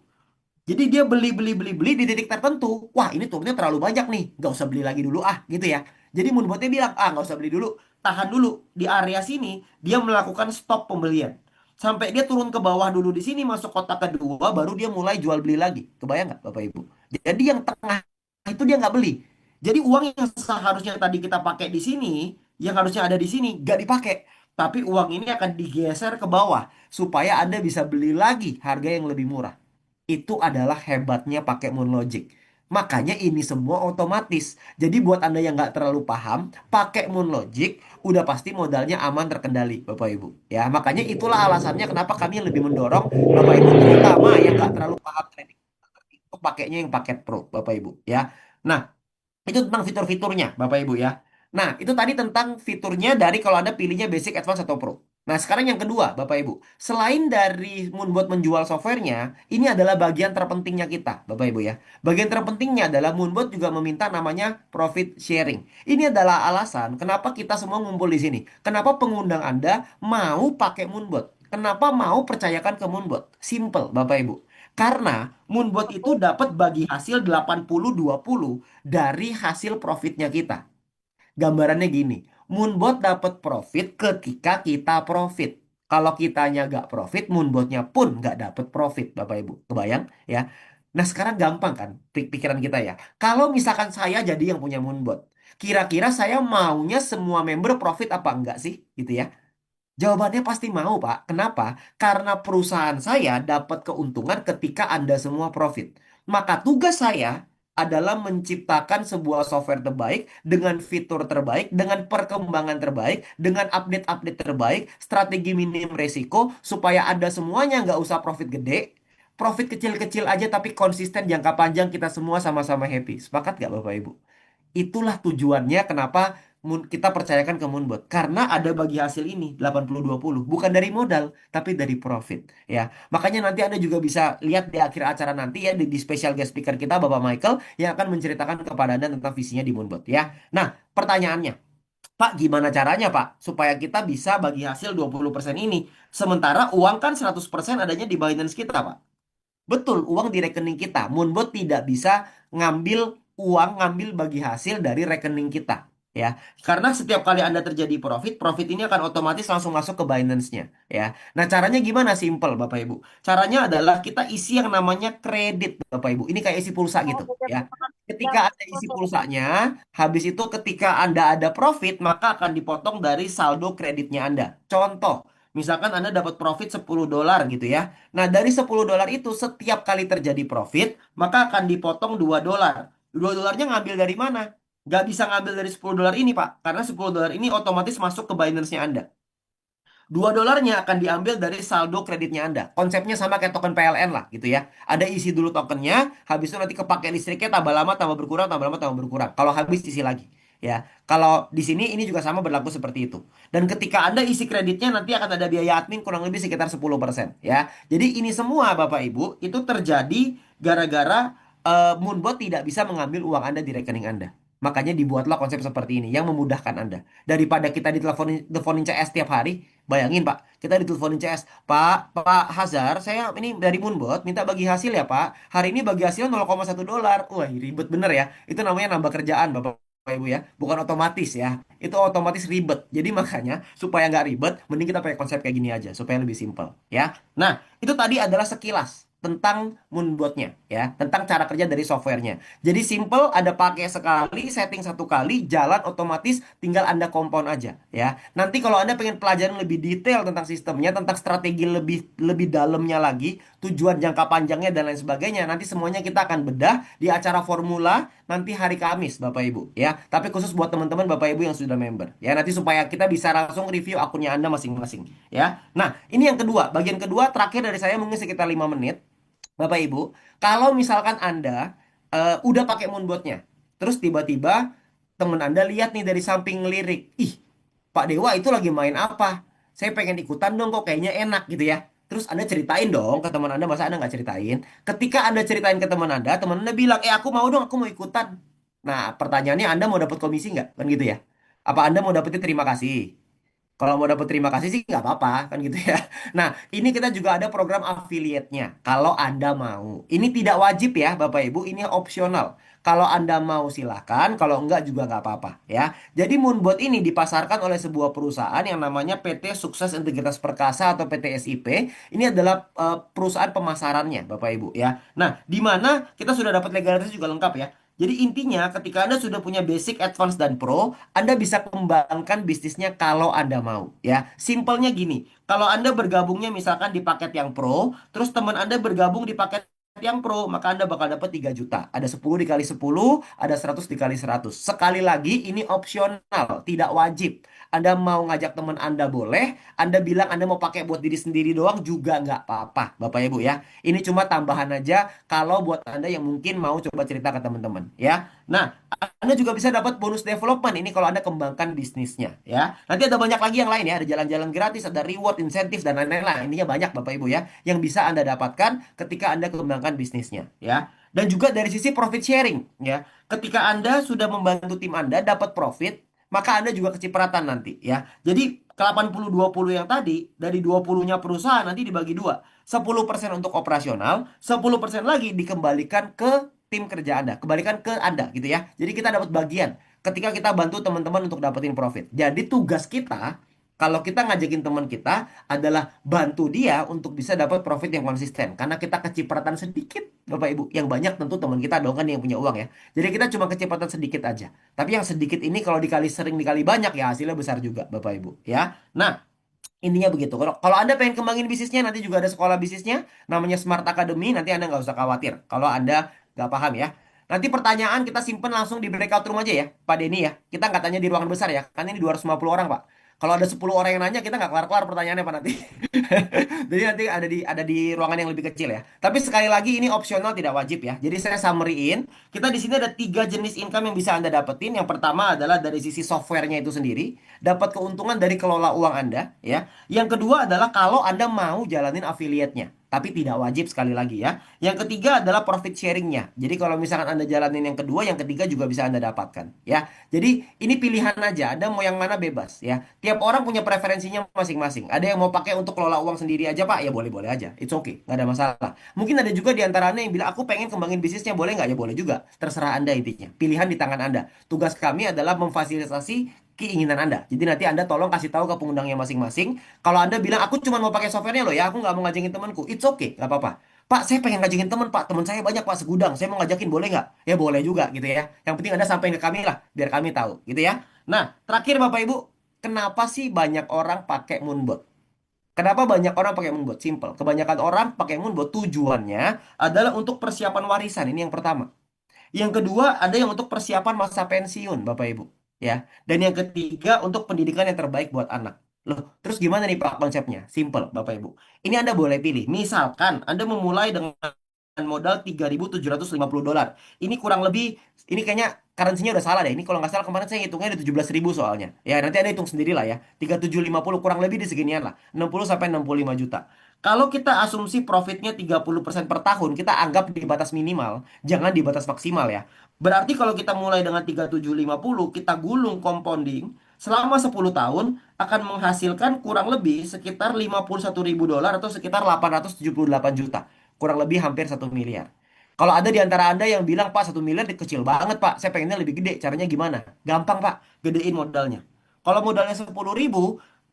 Jadi dia beli beli beli beli di titik tertentu. Wah, ini turunnya terlalu banyak nih, nggak usah beli lagi dulu ah, gitu ya. Jadi Moonbotnya bilang, ah nggak usah beli dulu, tahan dulu di area sini. Dia melakukan stop pembelian sampai dia turun ke bawah dulu di sini, masuk kotak kedua, baru dia mulai jual beli lagi. Kebayang nggak, Bapak Ibu? Jadi yang tengah itu dia nggak beli. Jadi uang yang seharusnya tadi kita pakai di sini, yang harusnya ada di sini, nggak dipakai. Tapi uang ini akan digeser ke bawah supaya Anda bisa beli lagi harga yang lebih murah. Itu adalah hebatnya pakai Moon Logic. Makanya ini semua otomatis. Jadi buat Anda yang nggak terlalu paham, pakai Moon Logic, udah pasti modalnya aman terkendali, Bapak Ibu. Ya, makanya itulah alasannya kenapa kami lebih mendorong Bapak Ibu terutama yang nggak terlalu paham trading untuk pakainya yang paket Pro, Bapak Ibu. Ya. Nah, itu tentang fitur-fiturnya, Bapak Ibu ya. Nah, itu tadi tentang fiturnya dari kalau Anda pilihnya basic, advance, atau pro. Nah, sekarang yang kedua, Bapak Ibu. Selain dari Moonbot menjual softwarenya, ini adalah bagian terpentingnya kita, Bapak Ibu ya. Bagian terpentingnya adalah Moonbot juga meminta namanya profit sharing. Ini adalah alasan kenapa kita semua ngumpul di sini. Kenapa pengundang Anda mau pakai Moonbot? Kenapa mau percayakan ke Moonbot? Simple, Bapak Ibu. Karena Moonbot itu dapat bagi hasil 80-20 dari hasil profitnya kita. Gambarannya gini, Moonbot dapat profit ketika kita profit. Kalau kitanya nggak profit, Moonbotnya pun nggak dapat profit, Bapak Ibu. Kebayang ya? Nah sekarang gampang kan pikiran kita ya. Kalau misalkan saya jadi yang punya Moonbot, kira-kira saya maunya semua member profit apa enggak sih? Gitu ya. Jawabannya pasti mau, Pak. Kenapa? Karena perusahaan saya dapat keuntungan ketika Anda semua profit. Maka tugas saya adalah menciptakan sebuah software terbaik dengan fitur terbaik, dengan perkembangan terbaik, dengan update-update terbaik, strategi minim resiko, supaya Anda semuanya nggak usah profit gede, profit kecil-kecil aja tapi konsisten jangka panjang kita semua sama-sama happy. Sepakat nggak, Bapak Ibu? Itulah tujuannya kenapa kita percayakan ke Moonbot. Karena ada bagi hasil ini 80-20. Bukan dari modal, tapi dari profit. Ya, makanya nanti Anda juga bisa lihat di akhir acara nanti ya di special guest speaker kita Bapak Michael yang akan menceritakan kepada Anda tentang visinya di Moonbot ya. Nah, pertanyaannya, Pak, gimana caranya Pak supaya kita bisa bagi hasil 20% ini? Sementara uang kan 100% adanya di Binance kita, Pak. Betul, uang di rekening kita. Moonbot tidak bisa ngambil uang, ngambil bagi hasil dari rekening kita. ya. Karena setiap kali Anda terjadi profit, profit ini akan otomatis langsung masuk ke Binance-nya, ya. Nah, caranya gimana? Simple, Bapak Ibu. Caranya adalah kita isi yang namanya kredit, Bapak Ibu. Ini kayak isi pulsa gitu, ya. Ketika Anda isi pulsanya, habis itu ketika Anda ada profit, maka akan dipotong dari saldo kreditnya Anda. Contoh, misalkan Anda dapat profit $10 gitu ya. Nah, dari $10 itu setiap kali terjadi profit, maka akan dipotong $2. $2 ngambil dari mana? Nggak bisa ngambil dari $10 ini, Pak. Karena $10 ini otomatis masuk ke Binance-nya Anda. $2 akan diambil dari saldo kreditnya Anda. Konsepnya sama kayak token PLN lah gitu ya. Ada isi dulu tokennya, habis itu nanti kepake listriknya tambah lama tambah berkurang, tambah lama tambah berkurang. Kalau habis isi lagi. Ya, kalau di sini ini juga sama berlaku seperti itu. Dan ketika Anda isi kreditnya nanti akan ada biaya admin kurang lebih sekitar 10% ya. Jadi ini semua Bapak Ibu itu terjadi gara-gara Moonbot tidak bisa mengambil uang Anda di rekening Anda. Makanya dibuatlah konsep seperti ini yang memudahkan Anda. Daripada kita diteleponin CS tiap hari, bayangin Pak, kita diteleponin CS, Pak Hazar, saya ini dari Moonbot, minta bagi hasil ya Pak. Hari ini bagi hasilnya $0,1. Wah, ribet bener ya. Itu namanya nambah kerjaan Bapak Ibu ya. Bukan otomatis ya. Itu otomatis ribet. Jadi makanya supaya nggak ribet, mending kita pakai konsep kayak gini aja supaya lebih simpel ya. Nah, itu tadi adalah sekilas tentang Moonbot-nya ya, tentang cara kerja dari softwarenya. Jadi simple, Anda pakai sekali, setting satu kali, jalan otomatis, tinggal Anda compound aja ya. Nanti kalau Anda pengen pelajaran lebih detail tentang sistemnya, tentang strategi lebih lebih dalamnya lagi, tujuan jangka panjangnya dan lain sebagainya, nanti semuanya kita akan bedah di acara formula nanti hari Kamis, Bapak Ibu ya. Tapi khusus buat teman-teman Bapak Ibu yang sudah member ya, nanti supaya kita bisa langsung review akunnya Anda masing-masing ya. Nah, ini yang kedua, bagian kedua terakhir dari saya mungkin sekitar 5 menit. Bapak Ibu, kalau misalkan Anda udah pakai moonbotnya, terus tiba-tiba temen Anda lihat nih dari samping lirik, ih, Pak Dewa itu lagi main apa? Saya pengen ikutan dong, kok kayaknya enak gitu ya. Terus Anda ceritain dong ke teman Anda, masa Anda nggak ceritain? Ketika Anda ceritain ke teman Anda bilang, aku mau dong, aku mau ikutan. Nah, pertanyaannya Anda mau dapat komisi nggak? Kan gitu ya. Apa Anda mau dapetin terima kasih? Kalau mau dapat terima kasih sih nggak apa-apa kan gitu ya. Nah, ini kita juga ada program affiliate-nya. Kalau Anda mau. Ini tidak wajib ya Bapak Ibu, ini opsional. Kalau Anda mau silahkan, kalau enggak juga nggak apa-apa ya. Jadi Moonbot ini dipasarkan oleh sebuah perusahaan yang namanya PT Sukses Integritas Perkasa atau PT SIP. Ini adalah perusahaan pemasarannya Bapak Ibu ya. Nah, di mana kita sudah dapat legalitas juga lengkap ya. Jadi intinya ketika Anda sudah punya basic, advance, dan pro, Anda bisa kembangkan bisnisnya kalau Anda mau ya. Simpelnya gini, kalau Anda bergabungnya misalkan di paket yang pro, terus teman Anda bergabung di paket yang pro, maka Anda bakal dapat 3 juta. Ada 10 dikali 10, ada 100 dikali 100. Sekali lagi, ini opsional, tidak wajib. Anda mau ngajak teman Anda boleh, Anda bilang Anda mau pakai buat diri sendiri doang juga nggak apa-apa, Bapak Ibu ya. Ini cuma tambahan aja kalau buat Anda yang mungkin mau coba cerita ke teman-teman ya. Nah, Anda juga bisa dapat bonus development ini kalau Anda kembangkan bisnisnya ya. Nanti ada banyak lagi yang lain ya, ada jalan-jalan gratis, ada reward, insentif dan lain-lain lah. Intinya banyak Bapak Ibu ya yang bisa Anda dapatkan ketika Anda kembangkan bisnisnya ya. Dan juga dari sisi profit sharing ya. Ketika Anda sudah membantu tim Anda dapat profit, maka Anda juga kecipratan nanti ya. Jadi ke 80-20 yang tadi, dari 20-nya perusahaan nanti dibagi dua. 10% untuk operasional, 10% lagi dikembalikan ke tim kerja Anda, kembalikan ke Anda gitu ya. Jadi kita dapat bagian ketika kita bantu teman-teman untuk dapetin profit. Jadi tugas kita kalau kita ngajakin teman kita adalah bantu dia untuk bisa dapat profit yang konsisten. Karena kita kecipratan sedikit, Bapak Ibu. Yang banyak tentu teman kita dong kan yang punya uang ya. Jadi kita cuma kecipratan sedikit aja. Tapi yang sedikit ini kalau dikali sering dikali banyak ya hasilnya besar juga, Bapak Ibu ya. Nah, intinya begitu. Kalau kalau Anda pengen kembangin bisnisnya, nanti juga ada sekolah bisnisnya, namanya Smart Academy. Nanti Anda nggak usah khawatir. Kalau Anda nggak paham ya. Nanti pertanyaan kita simpen langsung di breakout room aja ya, Pak Denny ya. Kita nggak tanya di ruangan besar ya, kan ini 250 orang, Pak. Kalau ada 10 orang yang nanya, kita nggak kelar-kelar pertanyaannya, Pak, nanti. Jadi nanti ada di ruangan yang lebih kecil ya. Tapi sekali lagi ini opsional tidak wajib ya. Jadi saya summary-in, kita di sini ada 3 jenis income yang bisa Anda dapetin. Yang pertama adalah dari sisi softwarenya itu sendiri, dapat keuntungan dari kelola uang Anda ya. Yang kedua adalah kalau Anda mau jalanin affiliate-nya. tapi tidak wajib sekali lagi ya. Yang ketiga adalah profit sharingnya. Jadi kalau misalkan Anda jalanin yang kedua, yang ketiga juga bisa Anda dapatkan ya. Jadi ini pilihan aja, Anda mau yang mana bebas ya. Tiap orang punya preferensinya masing-masing. Ada yang mau pakai untuk kelola uang sendiri aja Pak, ya boleh-boleh aja. It's okay, nggak ada masalah. Mungkin ada juga di antara Anda yang bilang, aku pengen kembangin bisnisnya, boleh nggak? Ya boleh juga. Terserah Anda intinya. Pilihan di tangan Anda. Tugas kami adalah memfasilitasi keinginan Anda. Jadi nanti Anda tolong kasih tahu ke pengundangnya masing-masing. Kalau Anda bilang, aku cuma mau pakai softwarenya loh ya, aku nggak mau ngajakin temanku. It's okay, nggak apa-apa. Pak, saya pengen ngajakin teman, Pak. Teman saya banyak, Pak, segudang. Saya mau ngajakin, boleh nggak? Ya boleh juga gitu ya. Yang penting Anda sampaikan ke kami lah, biar kami tahu gitu ya. Nah, terakhir Bapak Ibu, kenapa sih banyak orang pakai Moonbot? Kenapa banyak orang pakai Moonbot? Simple. Kebanyakan orang pakai Moonbot tujuannya adalah untuk persiapan warisan. Ini yang pertama. Yang kedua, ada yang untuk persiapan masa pensiun, Bapak Ibu. Ya. Dan yang ketiga, untuk pendidikan yang terbaik buat anak. Loh, terus gimana nih Pak konsepnya? Simple, Bapak Ibu. Ini Anda boleh pilih. Misalkan Anda memulai dengan modal 3.750 dolar. Ini kurang lebih, ini kayaknya currency-nya udah salah deh. Ini kalau nggak salah kemarin saya hitungnya ada 17.000 soalnya. Ya, nanti Anda hitung sendiri lah ya. 3.750 kurang lebih di seginian lah. 60 sampai 65 juta. Kalau kita asumsi profitnya 30% per tahun, kita anggap di batas minimal, jangan di batas maksimal ya. Berarti kalau kita mulai dengan 3750, kita gulung compounding selama 10 tahun akan menghasilkan kurang lebih sekitar 51.000 dolar atau sekitar 878 juta. Kurang lebih hampir 1 miliar. Kalau ada di antara Anda yang bilang, Pak, 1 miliar kecil banget, Pak. Saya pengennya lebih gede. Caranya gimana? Gampang, Pak. Gedein modalnya. Kalau modalnya 10.000,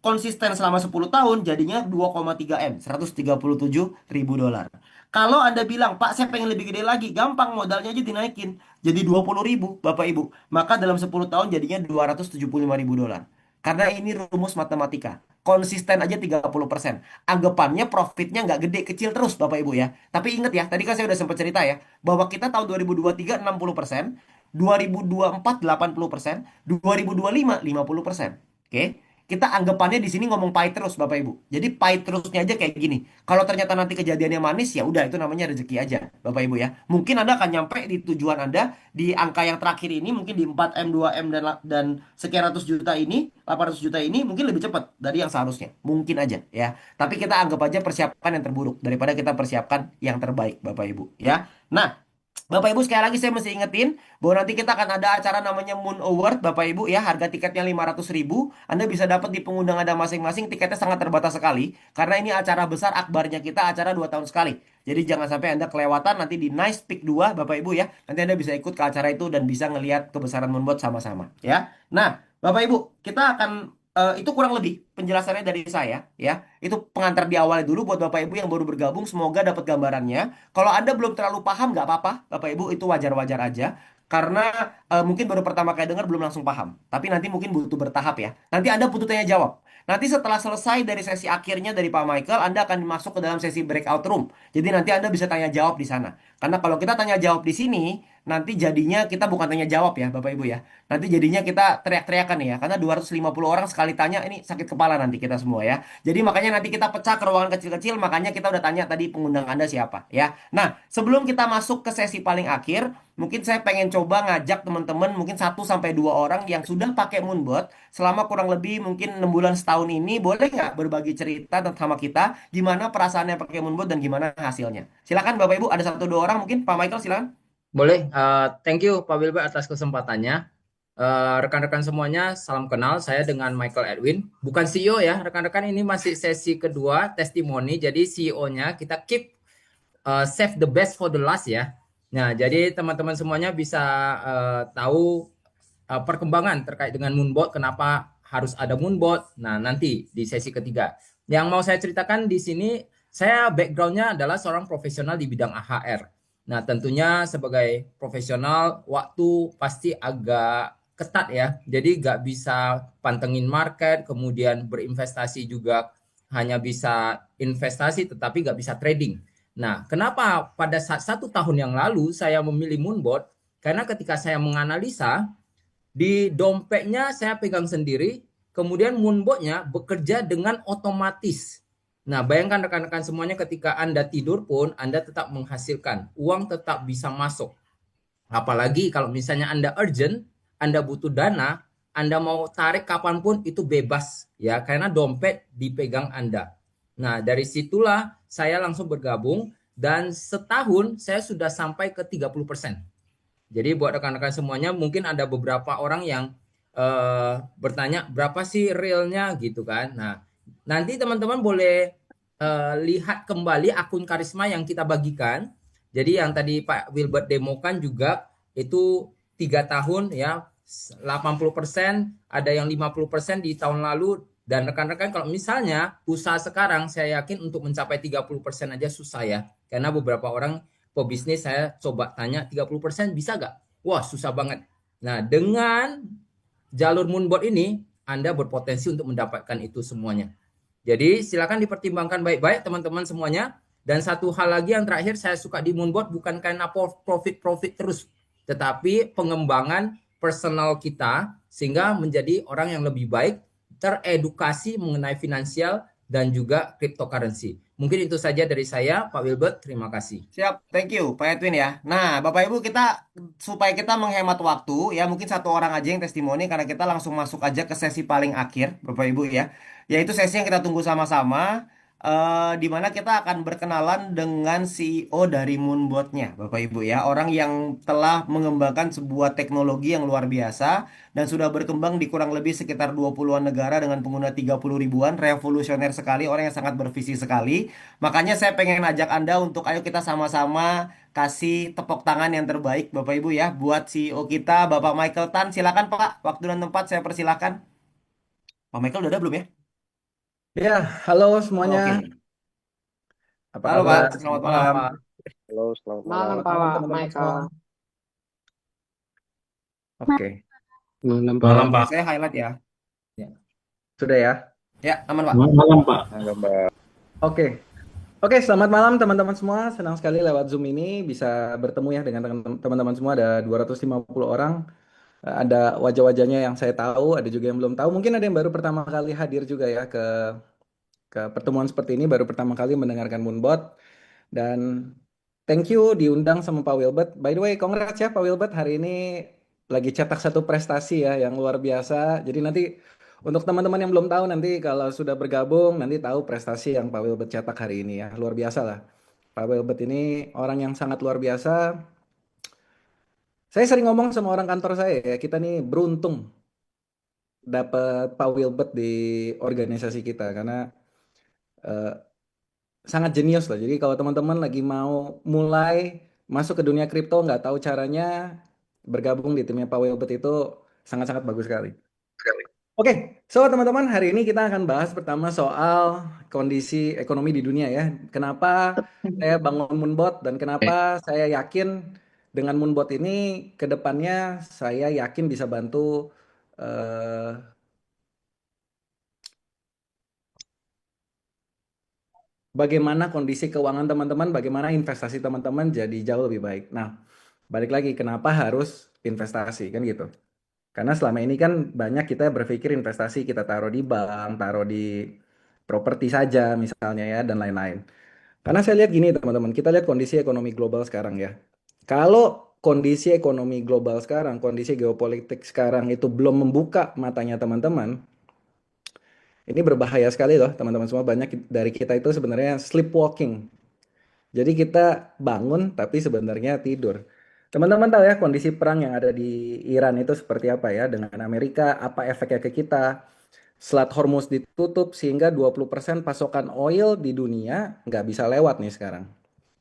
konsisten selama 10 tahun jadinya 2,3 M, 137.000 dolar. Kalau Anda bilang, Pak, saya pengen lebih gede lagi, gampang, modalnya aja dinaikin. Jadi 20.000, Bapak Ibu. Maka dalam 10 tahun jadinya 275.000 dolar. Karena ini rumus matematika. Konsisten aja 30%. Anggapannya profitnya nggak gede, kecil terus Bapak Ibu ya. Tapi ingat ya, tadi kan saya udah sempat cerita ya, bahwa kita tahun 2023 60%, 2024 80%, 2025 50%. Oke? Kita anggapannya di sini ngomong pahit terus Bapak Ibu. Jadi pahit terusnya aja kayak gini. Kalau ternyata nanti kejadiannya manis ya udah itu namanya rezeki aja Bapak Ibu ya. Mungkin Anda akan nyampe di tujuan Anda di angka yang terakhir ini mungkin di 4M, 2M dan sekian ratus juta ini, 800 juta ini mungkin lebih cepat dari yang seharusnya. Mungkin aja ya. Tapi kita anggap aja persiapkan yang terburuk daripada kita persiapkan yang terbaik Bapak Ibu ya. Nah, Bapak Ibu sekali lagi saya mesti ingetin bahwa nanti kita akan ada acara namanya Moon Award Bapak Ibu ya, harga tiketnya 500.000. Anda bisa dapat di pengundang Anda masing-masing, tiketnya sangat terbatas sekali karena ini acara besar akbarnya kita, acara 2 tahun sekali. Jadi jangan sampai Anda kelewatan nanti di Nice Peak 2 Bapak Ibu ya. Nanti Anda bisa ikut ke acara itu dan bisa ngelihat kebesaran Moonbot sama-sama ya. Nah, Bapak Ibu, kita akan itu kurang lebih penjelasannya dari saya ya. Itu pengantar di awal dulu buat Bapak Ibu yang baru bergabung, semoga dapat gambarannya. Kalau Anda belum terlalu paham, nggak apa-apa, Bapak Ibu, itu wajar-wajar aja. Karena mungkin baru pertama kali dengar belum langsung paham. Tapi nanti mungkin butuh bertahap ya. Nanti Anda butuh tanya jawab. Nanti setelah selesai dari sesi akhirnya dari Pak Michael, Anda akan masuk ke dalam sesi breakout room. Jadi nanti Anda bisa tanya jawab di sana. Karena kalau kita tanya jawab di sini, nanti jadinya kita bukan tanya jawab ya, Bapak Ibu ya. Nanti jadinya kita teriak-teriakan ya. Karena 250 orang sekali tanya, ini sakit kepala nanti kita semua ya. Jadi makanya nanti kita pecah ke ruangan kecil-kecil, makanya kita udah tanya tadi pengundang Anda siapa ya. Nah, sebelum kita masuk ke sesi paling akhir, mungkin saya pengen coba ngajak teman-teman mungkin 1 sampai 2 orang yang sudah pakai Moonbot selama kurang lebih mungkin 6 bulan setahun ini, boleh nggak berbagi cerita tentang sama kita gimana perasaannya pakai Moonbot dan gimana hasilnya. Silakan Bapak Ibu, ada 1 2 orang mungkin. Pak Michael silakan. Boleh, thank you Pak Wilbert atas kesempatannya. Rekan-rekan semuanya, salam kenal. Saya dengan Michael Edwin, bukan CEO ya, rekan-rekan. Ini masih sesi kedua testimoni. Jadi CEO-nya kita keep save the best for the last ya. Nah, jadi teman-teman semuanya bisa tahu perkembangan terkait dengan Moonbot, kenapa harus ada Moonbot. Nah, nanti di sesi ketiga. Yang mau saya ceritakan di sini, saya background-nya adalah seorang profesional di bidang AHR. Nah, tentunya sebagai profesional, waktu pasti agak ketat ya. Jadi nggak bisa pantengin market, kemudian berinvestasi juga hanya bisa investasi tetapi nggak bisa trading. Nah, kenapa pada saat 1 tahun yang lalu saya memilih Moonbot? Karena ketika saya menganalisa, di dompetnya saya pegang sendiri, kemudian Moonbotnya bekerja dengan otomatis. Nah, bayangkan rekan-rekan semuanya ketika Anda tidur pun, Anda tetap menghasilkan, uang tetap bisa masuk. Apalagi kalau misalnya Anda urgent, Anda butuh dana, Anda mau tarik kapanpun itu bebas ya, karena dompet dipegang Anda. Nah, dari situlah saya langsung bergabung dan setahun saya sudah sampai ke 30%. Jadi buat rekan-rekan semuanya mungkin ada beberapa orang yang bertanya berapa sih realnya gitu kan. Nah, nanti teman-teman boleh lihat kembali akun Karisma yang kita bagikan. Jadi yang tadi Pak Wilbert demokan juga itu 3 tahun ya 80%, ada yang 50% di tahun lalu. Dan rekan-rekan kalau misalnya usaha sekarang saya yakin untuk mencapai 30% aja susah ya. Karena beberapa orang pebisnis saya coba tanya 30% bisa gak? Wah susah banget. Nah dengan jalur Moonbot ini Anda berpotensi untuk mendapatkan itu semuanya. Jadi silakan dipertimbangkan baik-baik teman-teman semuanya. Dan satu hal lagi yang terakhir saya suka di Moonbot bukan karena profit-profit terus, tetapi pengembangan personal kita sehingga menjadi orang yang lebih baik, teredukasi mengenai finansial dan juga cryptocurrency. Mungkin itu saja dari saya, Pak Wilbert. Terima kasih. Siap, thank you Pak Edwin ya. Nah, Bapak Ibu kita supaya kita menghemat waktu ya mungkin satu orang aja yang testimoni karena kita langsung masuk aja ke sesi paling akhir Bapak Ibu ya. Yaitu sesi yang kita tunggu sama-sama di mana kita akan berkenalan dengan CEO dari Moonbot-nya Bapak Ibu ya. Orang yang telah mengembangkan sebuah teknologi yang luar biasa dan sudah berkembang di kurang lebih sekitar 20-an negara dengan pengguna 30 ribuan, revolusioner sekali, orang yang sangat bervisi sekali. Makanya saya pengen ajak Anda untuk ayo kita sama-sama kasih tepuk tangan yang terbaik Bapak Ibu ya buat CEO kita Bapak Michael Tan. Silakan Pak, waktu dan tempat saya persilakan. Pak Michael udah ada belum ya? Ya, halo semuanya. Oke. Apa Halo Pak, kabar? selamat Malam, malam. Pak. Halo, selamat Malam malam. Selamat malam Pak teman-teman semua. Michael. Oke, Malam Malam, Oke, Pak. saya highlight ya. Ya. sudah ya? Ya, aman Pak. Malam, Pak. Halo, Mbak. Oke. Oke, selamat malam teman-teman semua. Senang sekali lewat Zoom ini bisa bertemu ya dengan teman-teman semua. Ada 250 orang. Ada wajah-wajahnya yang saya tahu, ada juga yang belum tahu. Mungkin ada yang baru pertama kali hadir juga ya ke pertemuan seperti ini, baru pertama kali mendengarkan Moonbot. Dan thank you diundang sama Pak Wilbert. By the way, congrats ya Pak Wilbert, hari ini lagi cetak satu prestasi ya yang luar biasa. Jadi nanti untuk teman-teman yang belum tahu nanti kalau sudah bergabung nanti tahu prestasi yang Pak Wilbert cetak hari ini ya. Luar biasa lah. Pak Wilbert ini orang yang sangat luar biasa. Saya sering ngomong sama orang kantor saya ya, kita nih beruntung dapat Pak Wilbert di organisasi kita karena eh, sangat jenius lah. Jadi kalau teman-teman lagi mau mulai masuk ke dunia kripto nggak tahu caranya, bergabung di timnya Pak Wilbert itu sangat-sangat bagus sekali. Oke, so teman-teman hari ini kita akan bahas pertama soal kondisi ekonomi di dunia ya. Kenapa saya bangun Moonbot dan kenapa saya yakin dengan Moonbot ini ke depannya saya yakin bisa bantu eh, bagaimana kondisi keuangan teman-teman, bagaimana investasi teman-teman jadi jauh lebih baik. Nah, balik lagi kenapa harus investasi kan gitu. Karena selama ini kan banyak kita berpikir investasi kita taruh di bank, taruh di properti saja misalnya ya dan lain-lain. Karena saya lihat gini teman-teman, kita lihat kondisi ekonomi global sekarang ya. Kalau kondisi ekonomi global sekarang, kondisi geopolitik sekarang itu belum membuka matanya teman-teman, ini berbahaya sekali loh teman-teman semua. Banyak dari kita itu sebenarnya sleepwalking. Jadi kita bangun tapi sebenarnya tidur. Teman-teman tahu ya kondisi perang yang ada di Iran itu seperti apa ya dengan Amerika, apa efeknya ke kita. Selat Hormuz ditutup sehingga 20% pasokan oil di dunia nggak bisa lewat nih sekarang.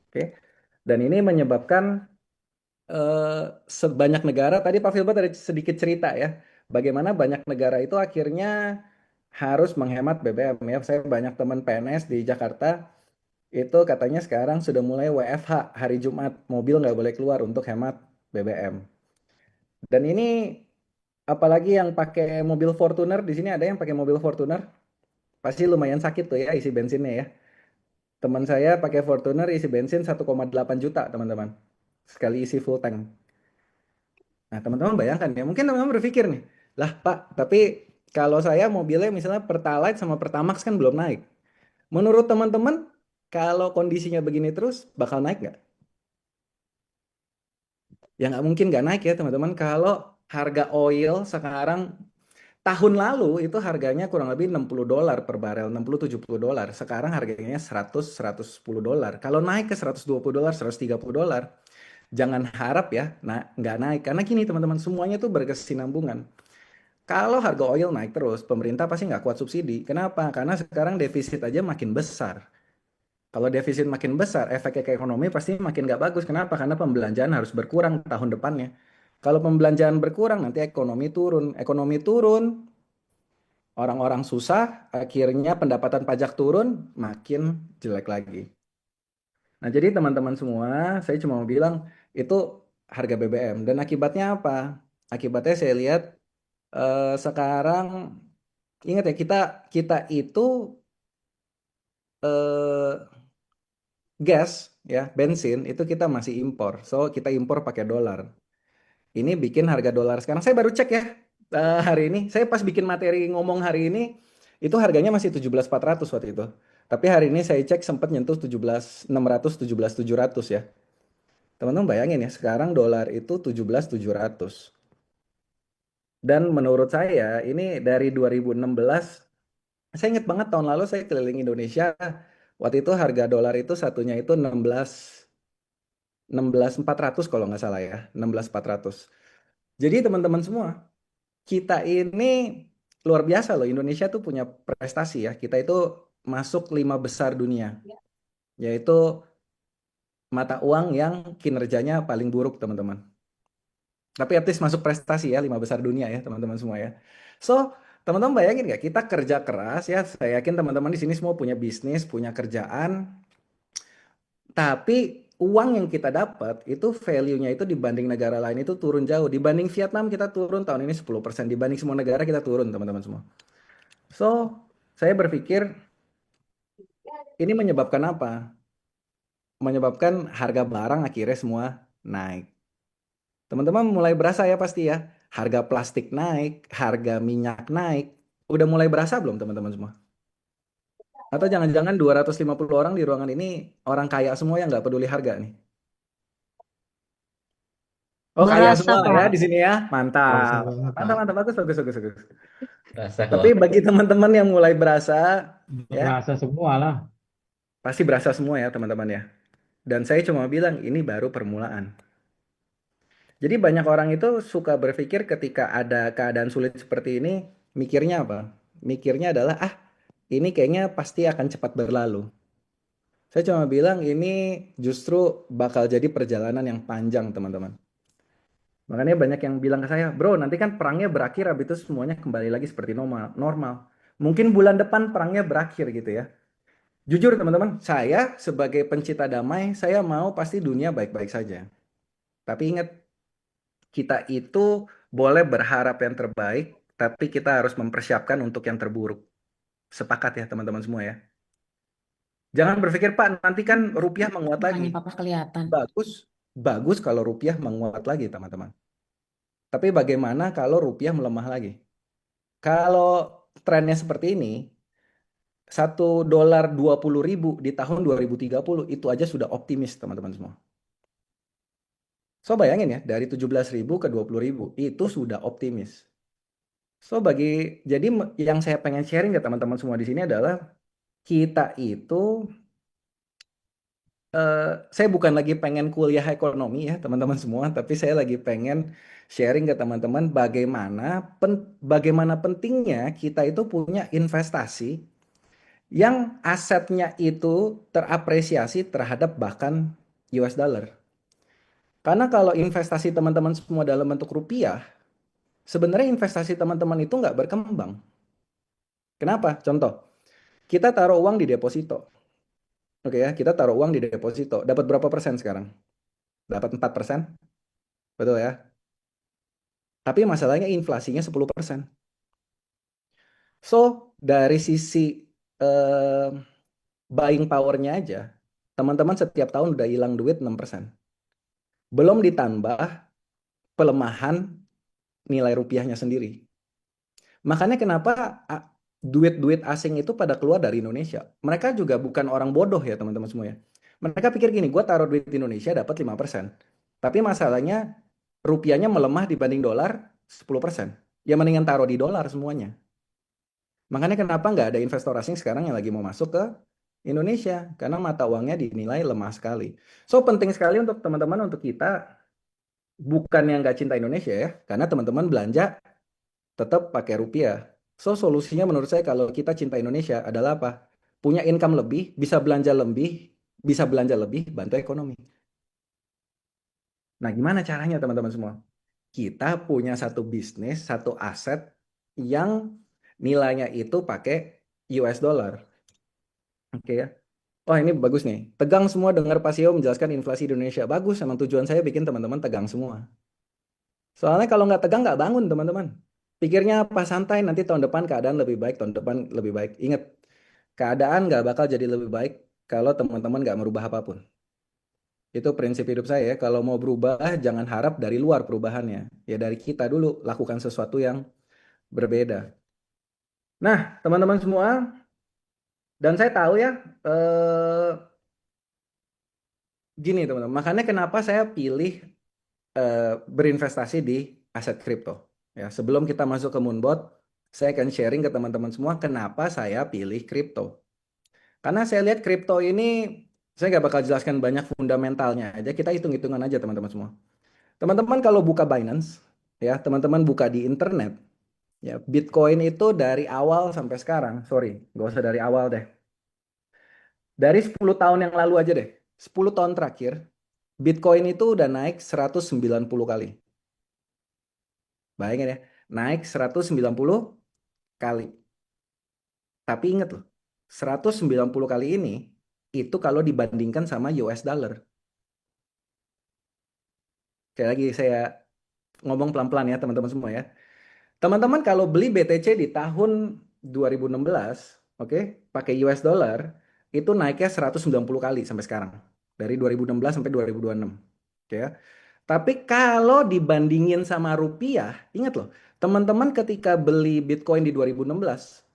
Oke. Dan ini menyebabkan sebanyak negara, tadi Pak Filbert ada sedikit cerita ya, bagaimana banyak negara itu akhirnya harus menghemat BBM ya. Saya banyak teman PNS di Jakarta itu katanya sekarang sudah mulai WFH hari Jumat, mobil nggak boleh keluar untuk hemat BBM. Dan ini apalagi yang pakai mobil Fortuner, di sini ada yang pakai mobil Fortuner, pasti lumayan sakit tuh ya isi bensinnya ya. Teman saya pakai Fortuner isi bensin 1,8 juta teman-teman, sekali isi full tank. Nah teman-teman bayangkan ya, mungkin teman-teman berpikir nih, lah Pak, tapi kalau saya mobilnya misalnya Pertalite sama Pertamax kan belum naik. Menurut teman-teman, kalau kondisinya begini terus, bakal naik nggak? Ya nggak mungkin nggak naik ya teman-teman. Kalau harga oil sekarang tahun lalu itu harganya kurang lebih $60 per barel, 60-70 dolar. Sekarang harganya 100-110 dolar. Kalau naik ke 120 dolar, $130, jangan harap ya, nah nggak naik. Karena gini teman-teman, semuanya tuh berkesinambungan. Kalau harga oil naik terus, pemerintah pasti nggak kuat subsidi. Kenapa? Karena sekarang defisit aja makin besar. Kalau defisit makin besar, efeknya ke ekonomi pasti makin nggak bagus. Kenapa? Karena pembelanjaan harus berkurang tahun depannya. Kalau pembelanjaan berkurang, nanti ekonomi turun. Ekonomi turun, orang-orang susah, akhirnya pendapatan pajak turun, makin jelek lagi. Nah, jadi teman-teman semua, saya cuma mau bilang itu harga BBM. Dan akibatnya apa? Akibatnya saya lihat sekarang, ingat ya, kita kita itu eh, gas, ya, bensin itu kita masih impor. So, kita impor pakai dolar. Ini bikin harga dolar sekarang. Saya baru cek ya hari ini. Saya pas bikin materi ngomong hari ini, itu harganya masih 17.400 waktu itu. Tapi hari ini saya cek sempat nyentuh 17.600, 17.700 ya. Teman-teman bayangin ya, sekarang dolar itu 17.700. Dan menurut saya ini dari 2016, saya ingat banget tahun lalu saya keliling Indonesia, waktu itu harga dolar itu satunya itu 16.400 kalau nggak salah ya, 16.400. Jadi teman-teman semua, kita ini luar biasa loh. Indonesia tuh punya prestasi ya. Kita itu masuk 5 besar dunia, yaitu mata uang yang kinerjanya paling buruk, teman-teman. Tapi at least masuk prestasi ya, 5 besar dunia ya, teman-teman semua ya. So, teman-teman bayangin nggak? Kita kerja keras ya. Saya yakin teman-teman di sini semua punya bisnis, punya kerjaan. Tapi uang yang kita dapat itu value-nya itu dibanding negara lain itu turun jauh. Dibanding Vietnam kita turun tahun ini 10%. Dibanding semua negara kita turun, teman-teman semua. So, saya berpikir ini menyebabkan apa? Menyebabkan harga barang akhirnya semua naik. Teman-teman mulai berasa ya pasti ya. Harga plastik naik, harga minyak naik. Udah mulai berasa belum teman-teman semua? Atau jangan-jangan 250 orang di ruangan ini orang kaya semua yang nggak peduli harga nih? Oh kaya Berasa, semua lah ya Pak. di sini ya. Berasa Mantap. banget, Pak. Mantap, mantap. Bagus, bagus, bagus, bagus. Rasa Tapi kok. bagi teman-teman yang mulai berasa, ya Berasa semua lah. pasti berasa semua ya teman-teman ya. Dan saya cuma bilang ini baru permulaan. Jadi banyak orang itu suka berpikir ketika ada keadaan sulit seperti ini, mikirnya apa? Mikirnya adalah, ah ini kayaknya pasti akan cepat berlalu. Saya cuma bilang ini justru bakal jadi perjalanan yang panjang teman-teman. Makanya banyak yang bilang ke saya, bro nanti kan perangnya berakhir, habis itu semuanya kembali lagi seperti normal. Normal. Mungkin bulan depan perangnya berakhir gitu ya. Jujur teman-teman, saya sebagai pencinta damai, saya mau pasti dunia baik-baik saja. Tapi ingat, kita itu boleh berharap yang terbaik, tapi kita harus mempersiapkan untuk yang terburuk. Sepakat ya teman-teman semua ya. Jangan berpikir, Pak, nanti kan rupiah menguat Makanya lagi. papa kelihatan. Bagus, bagus kalau rupiah menguat lagi, teman-teman. Tapi bagaimana kalau rupiah melemah lagi? Kalau trennya seperti ini, $1 20.000 di tahun 2030 itu aja sudah optimis, teman-teman semua. So bayangin ya, dari 17.000 ke 20.000 itu sudah optimis. So jadi yang saya pengen sharing ke teman-teman semua di sini adalah kita itu saya bukan lagi pengen kuliah ekonomi ya teman-teman semua, tapi saya lagi pengen sharing ke teman-teman bagaimana pentingnya kita itu punya investasi yang asetnya itu terapresiasi terhadap bahkan US dollar. Karena kalau investasi teman-teman semua dalam bentuk rupiah, sebenarnya investasi teman-teman itu nggak berkembang. Kenapa? Contoh, kita taruh uang di deposito. Oke ya, kita taruh uang di deposito. Dapat berapa persen sekarang? Dapat 4%? Betul ya? Tapi masalahnya inflasinya 10%. So, dari sisi eh, buying power-nya aja, teman-teman setiap tahun udah hilang duit 6%. Belum ditambah pelemahan nilai rupiahnya sendiri. Makanya kenapa duit-duit asing itu pada keluar dari Indonesia. Mereka juga bukan orang bodoh ya teman-teman semua ya. Mereka pikir gini, gue taruh duit di Indonesia dapat 5%. Tapi masalahnya rupiahnya melemah dibanding dolar 10%. Ya mendingan taruh di dolar semuanya. Makanya kenapa nggak ada investor asing sekarang yang lagi mau masuk ke Indonesia? Karena mata uangnya dinilai lemah sekali. So penting sekali untuk teman-teman, untuk kita, bukan yang nggak cinta Indonesia ya, karena teman-teman belanja tetap pakai rupiah. So solusinya menurut saya kalau kita cinta Indonesia adalah apa? Punya income lebih, bisa belanja lebih, bantu ekonomi. Nah, gimana caranya teman-teman semua? Kita punya satu bisnis, satu aset yang nilainya itu pakai US dollar. Oke ya. Wah, ini bagus nih. Tegang semua dengar Pak Sio menjelaskan inflasi di Indonesia. Bagus, emang tujuan saya bikin teman-teman tegang semua. Soalnya kalau nggak tegang nggak bangun teman-teman. Pikirnya pas santai, nanti tahun depan keadaan lebih baik, tahun depan lebih baik. Ingat, keadaan nggak bakal jadi lebih baik kalau teman-teman nggak merubah apapun. Itu prinsip hidup saya ya. Kalau mau berubah, jangan harap dari luar perubahannya. Ya dari kita dulu, lakukan sesuatu yang berbeda. Nah, teman-teman semua, dan saya tahu ya, eh, gini teman-teman, makanya kenapa saya pilih berinvestasi di aset kripto. Ya, sebelum kita masuk ke Moonbot, saya akan sharing ke teman-teman semua kenapa saya pilih kripto. Karena saya lihat kripto ini, saya nggak bakal jelaskan banyak fundamentalnya aja, kita hitung-hitungan aja teman-teman semua. Teman-teman kalau buka Binance, ya teman-teman buka di internet, ya Bitcoin itu dari awal sampai sekarang, sorry, nggak usah dari awal deh. Dari 10 tahun yang lalu aja deh, 10 tahun terakhir, Bitcoin itu udah naik 190 kali. Bayangin ya, naik 190 kali. Tapi ingat loh, 190 kali ini itu kalau dibandingkan sama US dollar. Sekali lagi saya ngomong pelan-pelan ya teman-teman semua ya. Teman-teman kalau beli BTC di tahun 2016, oke, pakai US dollar, itu naiknya 190 kali sampai sekarang. Dari 2016 sampai 2026. Oke ya. Tapi kalau dibandingin sama rupiah, ingat loh, teman-teman ketika beli Bitcoin di 2016,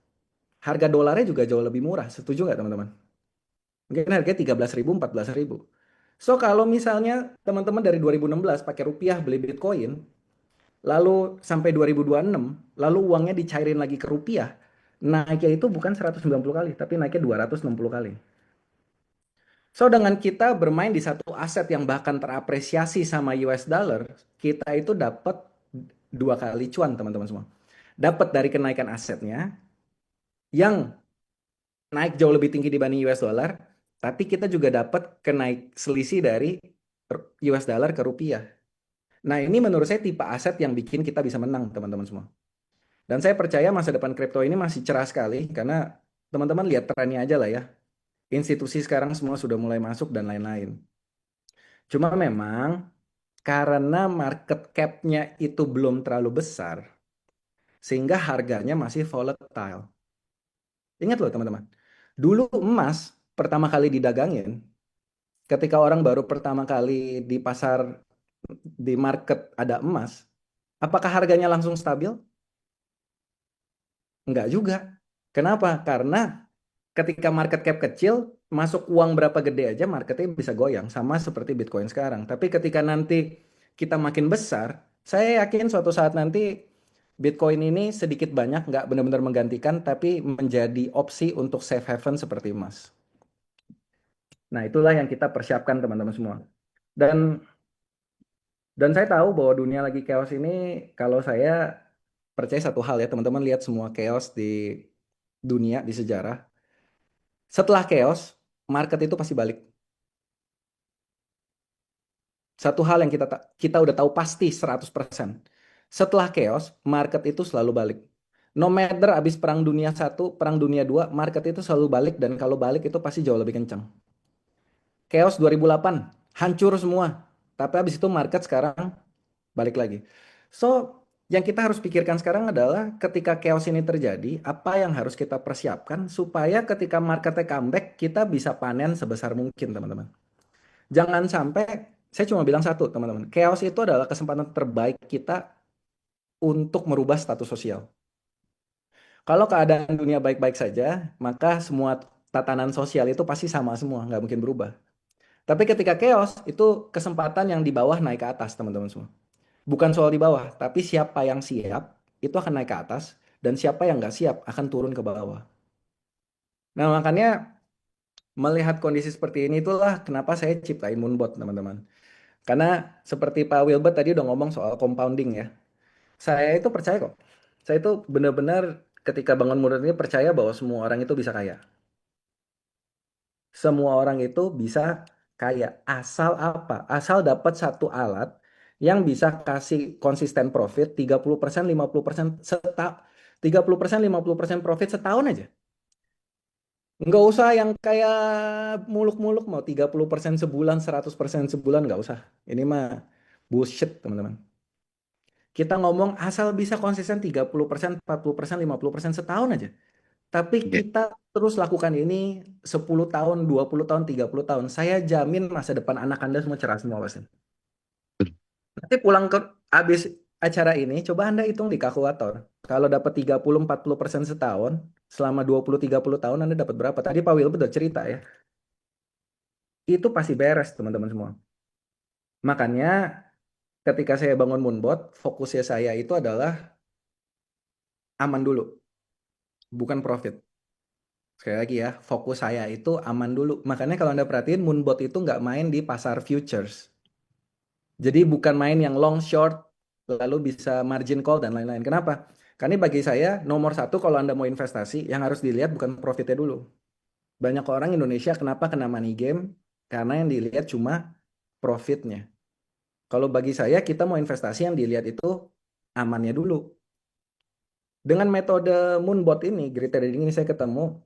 harga dolarnya juga jauh lebih murah. Setuju nggak teman-teman? Mungkin harganya 13.000, 14.000. So kalau misalnya teman-teman dari 2016 pakai rupiah beli Bitcoin, lalu sampai 2026, lalu uangnya dicairin lagi ke rupiah, naiknya itu bukan 190 kali, tapi naiknya 260 kali. So dengan kita bermain di satu aset yang bahkan terapresiasi sama US dollar, kita itu dapat dua kali cuan teman-teman semua. Dapat dari kenaikan asetnya yang naik jauh lebih tinggi dibanding US dollar, tapi kita juga dapat kenaik selisih dari US dollar ke rupiah. Nah, ini menurut saya tipe aset yang bikin kita bisa menang, teman-teman semua. Dan saya percaya masa depan kripto ini masih cerah sekali karena teman-teman lihat trennya aja lah ya. Institusi sekarang semua sudah mulai masuk dan lain-lain. Cuma memang karena market cap-nya itu belum terlalu besar, sehingga harganya masih volatile. Ingat loh teman-teman, dulu emas pertama kali didagangin, ketika orang baru pertama kali di pasar, di market ada emas, apakah harganya langsung stabil? Enggak juga. Kenapa? Karena ketika market cap kecil, masuk uang berapa gede aja marketnya bisa goyang. Sama seperti Bitcoin sekarang. Tapi ketika nanti kita makin besar, saya yakin suatu saat nanti Bitcoin ini sedikit banyak nggak benar-benar menggantikan, tapi menjadi opsi untuk safe haven seperti emas. Nah, itulah yang kita persiapkan teman-teman semua. Dan dan saya tahu bahwa dunia lagi chaos ini, kalau saya percaya satu hal ya, teman-teman lihat semua chaos di dunia, di sejarah. Setelah chaos, market itu pasti balik. Satu hal yang kita udah tahu pasti 100%. Setelah chaos, market itu selalu balik. No matter abis perang dunia satu, perang dunia dua, market itu selalu balik dan kalau balik itu pasti jauh lebih kencang. Chaos 2008, hancur semua. Tapi abis itu market sekarang balik lagi. So, yang kita harus pikirkan sekarang adalah ketika chaos ini terjadi, apa yang harus kita persiapkan supaya ketika marketnya comeback, kita bisa panen sebesar mungkin, teman-teman. Jangan sampai, saya cuma bilang satu, teman-teman. Chaos itu adalah kesempatan terbaik kita untuk merubah status sosial. Kalau keadaan dunia baik-baik saja, maka semua tatanan sosial itu pasti sama semua, nggak mungkin berubah. Tapi ketika chaos, itu kesempatan yang di bawah naik ke atas, teman-teman semua. Bukan soal di bawah, tapi siapa yang siap itu akan naik ke atas, dan siapa yang nggak siap akan turun ke bawah. Nah, makanya melihat kondisi seperti ini itulah kenapa saya ciptain Moonbot, teman-teman. Karena seperti Pak Wilbert tadi udah ngomong soal compounding ya. Saya itu percaya kok. Saya itu benar-benar ketika bangun Moonbot ini percaya bahwa semua orang itu bisa kaya. Semua orang itu bisa kaya. Asal apa? Asal dapat satu alat yang bisa kasih konsisten profit 30%, 50% 30%, 50% profit setahun aja. Nggak usah yang kayak muluk-muluk mau 30% sebulan, 100% sebulan, nggak usah. Ini mah bullshit, teman-teman. Kita ngomong asal bisa konsisten 30%, 40%, 50% setahun aja. Tapi Oke. kita terus lakukan ini 10 tahun, 20 tahun, 30 tahun. Saya jamin masa depan anak Anda semua cerah semua pasti. Nanti pulang ke habis acara ini, coba Anda hitung di kalkulator. Kalau dapat 30-40% setahun, selama 20-30 tahun Anda dapat berapa? Tadi Pak Wilbert udah cerita ya. Itu pasti beres, teman-teman semua. Makanya ketika saya bangun Moonbot, fokusnya saya itu adalah aman dulu, bukan profit. Sekali lagi ya, fokus saya itu aman dulu. Makanya kalau Anda perhatiin, Moonbot itu nggak main di pasar futures. Jadi bukan main yang long short, lalu bisa margin call dan lain-lain. Kenapa? Karena bagi saya, nomor satu kalau Anda mau investasi, yang harus dilihat bukan profitnya dulu. Banyak orang Indonesia kenapa kena money game? Karena yang dilihat cuma profitnya. Kalau bagi saya, kita mau investasi yang dilihat itu amannya dulu. Dengan metode Moonbot ini, Great Trading ini saya ketemu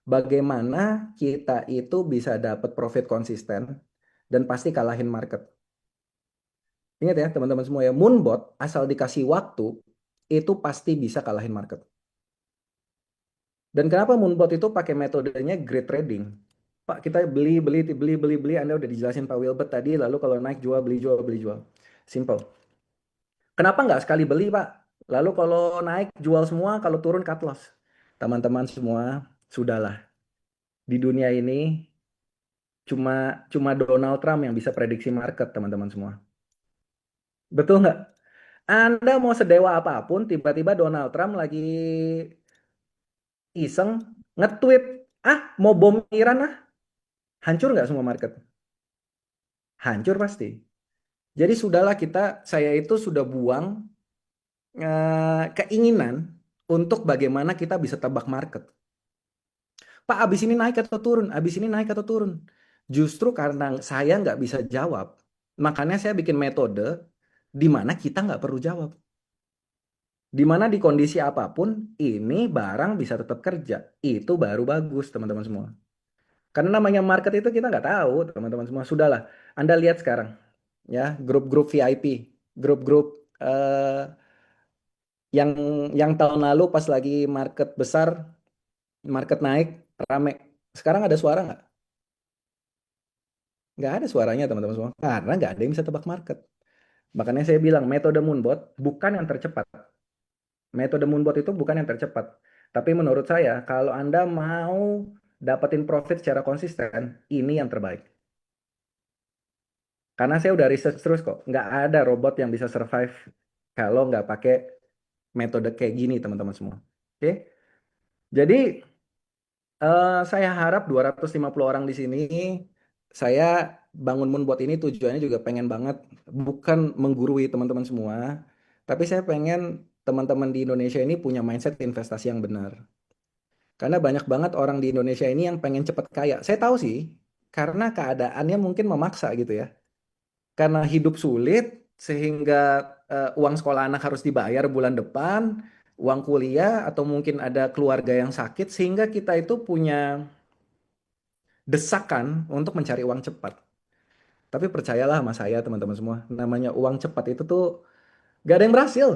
bagaimana kita itu bisa dapat profit konsisten dan pasti kalahin market. Ingat ya teman-teman semua ya, Moonbot asal dikasih waktu itu pasti bisa kalahin market. Dan kenapa Moonbot itu pakai metodenya Great Trading? Pak, kita beli, beli, beli, beli, beli. Anda udah dijelasin Pak Wilbert tadi, lalu kalau naik jual, beli, jual, beli, jual. Simple. Kenapa nggak sekali beli, Pak? Lalu kalau naik jual semua, kalau turun cut loss. Teman-teman semua, sudahlah. Di dunia ini cuma cuma Donald Trump yang bisa prediksi market, teman-teman semua. Betul nggak? Anda mau sedewa apapun, tiba-tiba Donald Trump lagi iseng nge-tweet, mau bom Iran hancur nggak semua market? Hancur pasti. Jadi sudahlah saya itu sudah buang keinginan untuk bagaimana kita bisa tebak market. Pak, abis ini naik atau turun? Abis ini naik atau turun? Justru karena saya nggak bisa jawab, makanya saya bikin metode di mana kita nggak perlu jawab. Di mana di kondisi apapun, ini barang bisa tetap kerja. Itu baru bagus, teman-teman semua. Karena namanya market itu kita nggak tahu, teman-teman semua. Sudahlah, Anda lihat sekarang, ya grup-grup VIP, grup-grup yang tahun lalu pas lagi market besar, market naik, rame. Sekarang ada suara nggak? Nggak ada suaranya, teman-teman semua. Karena nggak ada yang bisa tebak market. Makanya saya bilang metode Moonbot bukan yang tercepat. Metode Moonbot itu bukan yang tercepat. Tapi menurut saya, kalau Anda mau dapetin profit secara konsisten, ini yang terbaik. Karena saya udah research terus kok. Nggak ada robot yang bisa survive kalau nggak pakai metode kayak gini, teman-teman semua. Oke? Jadi, saya harap 250 orang di sini, saya bangun Moonbot ini tujuannya juga pengen banget, bukan menggurui teman-teman semua, tapi saya pengen teman-teman di Indonesia ini punya mindset investasi yang benar. Karena banyak banget orang di Indonesia ini yang pengen cepat kaya. Saya tahu sih, karena keadaannya mungkin memaksa gitu ya. Karena hidup sulit, sehingga uang sekolah anak harus dibayar bulan depan, uang kuliah, atau mungkin ada keluarga yang sakit, sehingga kita itu punya desakan untuk mencari uang cepat. Tapi percayalah sama saya teman-teman semua, namanya uang cepat itu tuh gak ada yang berhasil.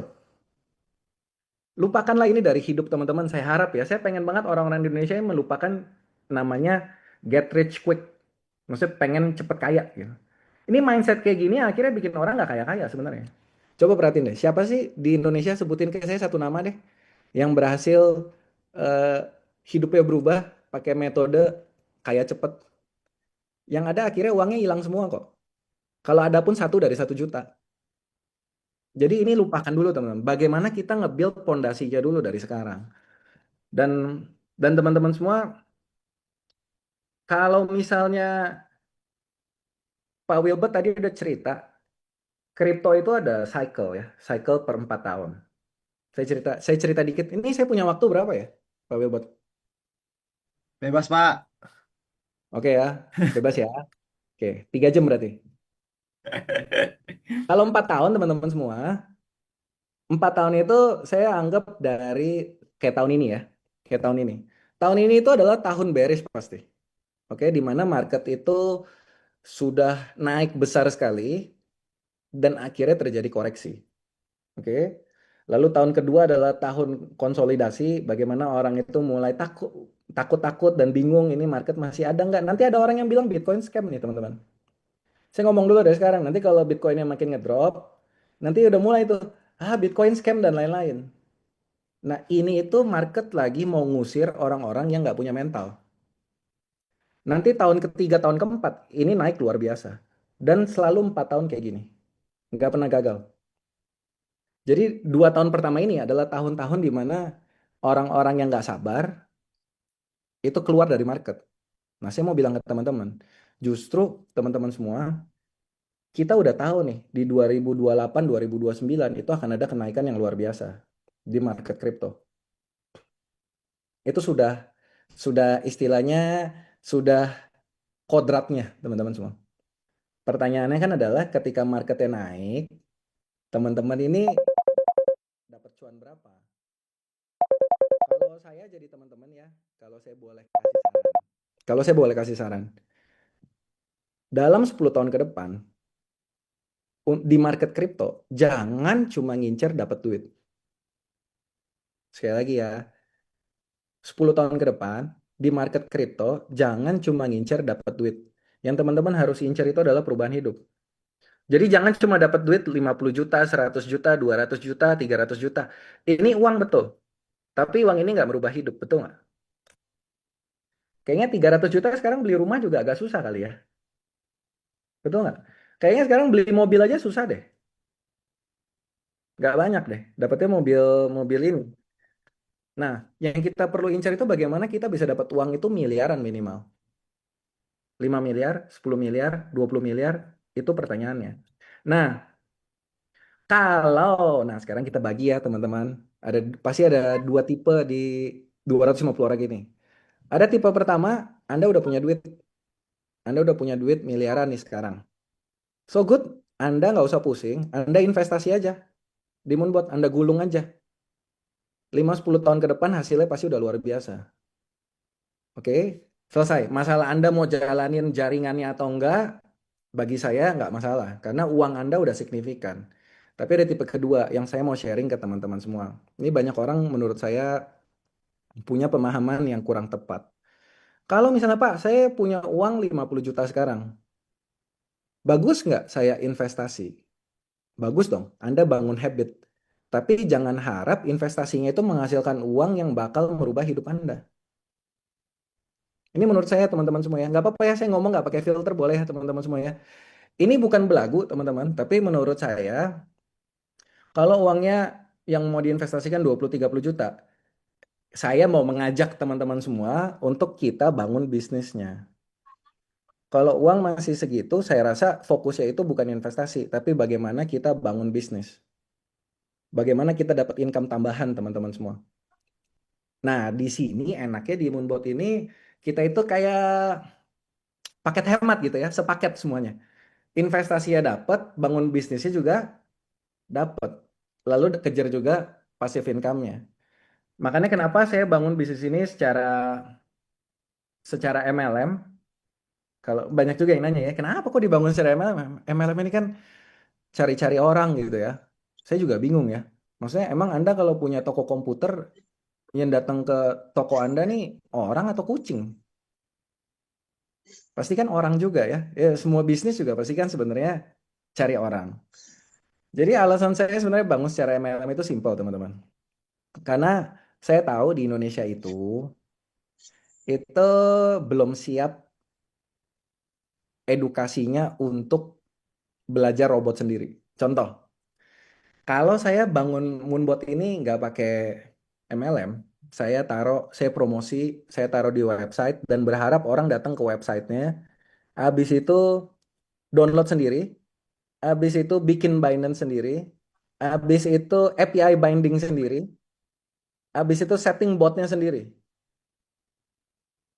Lupakanlah ini dari hidup teman-teman, saya harap ya, saya pengen banget orang-orang di Indonesia yang melupakan namanya get rich quick. Maksudnya pengen cepet kaya gitu. Ini mindset kayak gini akhirnya bikin orang nggak kaya-kaya sebenarnya. Coba perhatiin deh, siapa sih di Indonesia sebutin ke saya satu nama deh yang berhasil eh, hidupnya berubah pakai metode kaya cepet. Yang ada akhirnya uangnya hilang semua kok. Kalau ada pun 1 dari 1 juta. Jadi ini lupakan dulu teman-teman. Bagaimana kita nge-build pondasinya dulu dari sekarang. Dan dan teman-teman semua, kalau misalnya Pak Wilbert tadi udah cerita, kripto itu ada cycle ya, cycle per 4 tahun. Saya cerita dikit. Ini saya punya waktu berapa ya, Pak Wilbert? Bebas, Pak. Oke ya, bebas ya. Oke, 3 jam berarti. Kalau 4 tahun teman-teman semua, 4 tahun itu saya anggap dari kayak tahun ini ya, kayak tahun ini. Tahun ini itu adalah tahun bearish pasti. Oke, di mana market itu sudah naik besar sekali dan akhirnya terjadi koreksi. Oke. Lalu tahun kedua adalah tahun konsolidasi, bagaimana orang itu mulai takut-takut dan bingung ini market masih ada nggak? Nanti ada orang yang bilang Bitcoin scam nih teman-teman. Saya ngomong dulu dari sekarang, nanti kalau Bitcoinnya makin ngedrop, nanti udah mulai tuh, Bitcoin scam dan lain-lain. Nah ini itu market lagi mau ngusir orang-orang yang nggak punya mental. Nanti tahun ketiga, tahun keempat, ini naik luar biasa. Dan selalu 4 tahun kayak gini. Nggak pernah gagal. Jadi 2 tahun pertama ini adalah tahun-tahun di mana orang-orang yang nggak sabar itu keluar dari market. Nah, saya mau bilang ke teman-teman, justru teman-teman semua, kita udah tahu nih di 2028, 2029 itu akan ada kenaikan yang luar biasa di market kripto. Itu sudah istilahnya sudah kodratnya teman-teman semua. Pertanyaannya kan adalah ketika marketnya naik, teman-teman ini dapat cuan berapa? Kalau saya jadi teman-teman ya, kalau saya boleh kasih saran. Kalau saya boleh kasih saran, dalam 10 tahun ke depan di market kripto jangan cuma ngincer dapat duit. Sekali lagi ya, 10 tahun ke depan di market kripto jangan cuma ngincer dapat duit. Yang teman-teman harus incer itu adalah perubahan hidup. Jadi jangan cuma dapat duit 50 juta, 100 juta, 200 juta, 300 juta. Ini uang betul. Tapi uang ini nggak merubah hidup, betul nggak? Kayaknya 300 juta sekarang beli rumah juga agak susah kali ya. Betul nggak? Kayaknya sekarang beli mobil aja susah deh. Nggak banyak deh. Dapatnya mobil mobil ini. Nah, yang kita perlu incar itu bagaimana kita bisa dapat uang itu miliaran minimal. 5 miliar, 10 miliar, 20 miliar, itu pertanyaannya. Nah, nah sekarang kita bagi ya teman-teman. Pasti ada 2 tipe di 250 orang ini. Ada tipe pertama, Anda udah punya duit. Anda udah punya duit miliaran nih sekarang. So good, Anda nggak usah pusing, Anda investasi aja. Di Moonbot, Anda gulung aja. 5-10 tahun ke depan hasilnya pasti udah luar biasa. Oke, selesai. Masalah Anda mau jalanin jaringannya atau enggak, bagi saya nggak masalah. Karena uang Anda udah signifikan. Tapi ada tipe kedua yang saya mau sharing ke teman-teman semua. Ini banyak orang menurut saya punya pemahaman yang kurang tepat. Kalau misalnya Pak, saya punya uang 50 juta sekarang. Bagus nggak saya investasi? Bagus dong, Anda bangun habit. Tapi jangan harap investasinya itu menghasilkan uang yang bakal merubah hidup Anda. Ini menurut saya teman-teman semua ya. Nggak apa-apa ya saya ngomong nggak pakai filter, boleh ya teman-teman semua ya. Ini bukan belagu teman-teman, tapi menurut saya kalau uangnya yang mau diinvestasikan 20-30 juta, saya mau mengajak teman-teman semua untuk kita bangun bisnisnya. Kalau uang masih segitu, saya rasa fokusnya itu bukan investasi, tapi bagaimana kita bangun bisnis. Bagaimana kita dapat income tambahan teman-teman semua. Nah, di sini enaknya di Moonbot ini kita itu kayak paket hemat gitu ya, sepaket semuanya. Investasinya dapat, bangun bisnisnya juga dapat. Lalu kejar juga passive income-nya. Makanya kenapa saya bangun bisnis ini secara MLM. Kalau banyak juga yang nanya ya, kenapa kok dibangun secara MLM? MLM ini kan cari-cari orang gitu ya. Saya juga bingung ya. Maksudnya emang Anda kalau punya toko komputer yang datang ke toko Anda nih orang atau kucing? Pasti kan orang juga ya. Ya semua bisnis juga pasti kan sebenarnya cari orang. Jadi alasan saya sebenarnya bangun secara MLM itu simpel teman-teman. Karena saya tahu di Indonesia itu belum siap edukasinya untuk belajar robot sendiri. Contoh, Kalau saya bangun Moonbot ini nggak pakai MLM, saya promosi, saya taruh di website dan berharap orang datang ke websitenya, habis itu download sendiri, habis itu bikin Binance sendiri, habis itu API binding sendiri, habis itu setting botnya sendiri.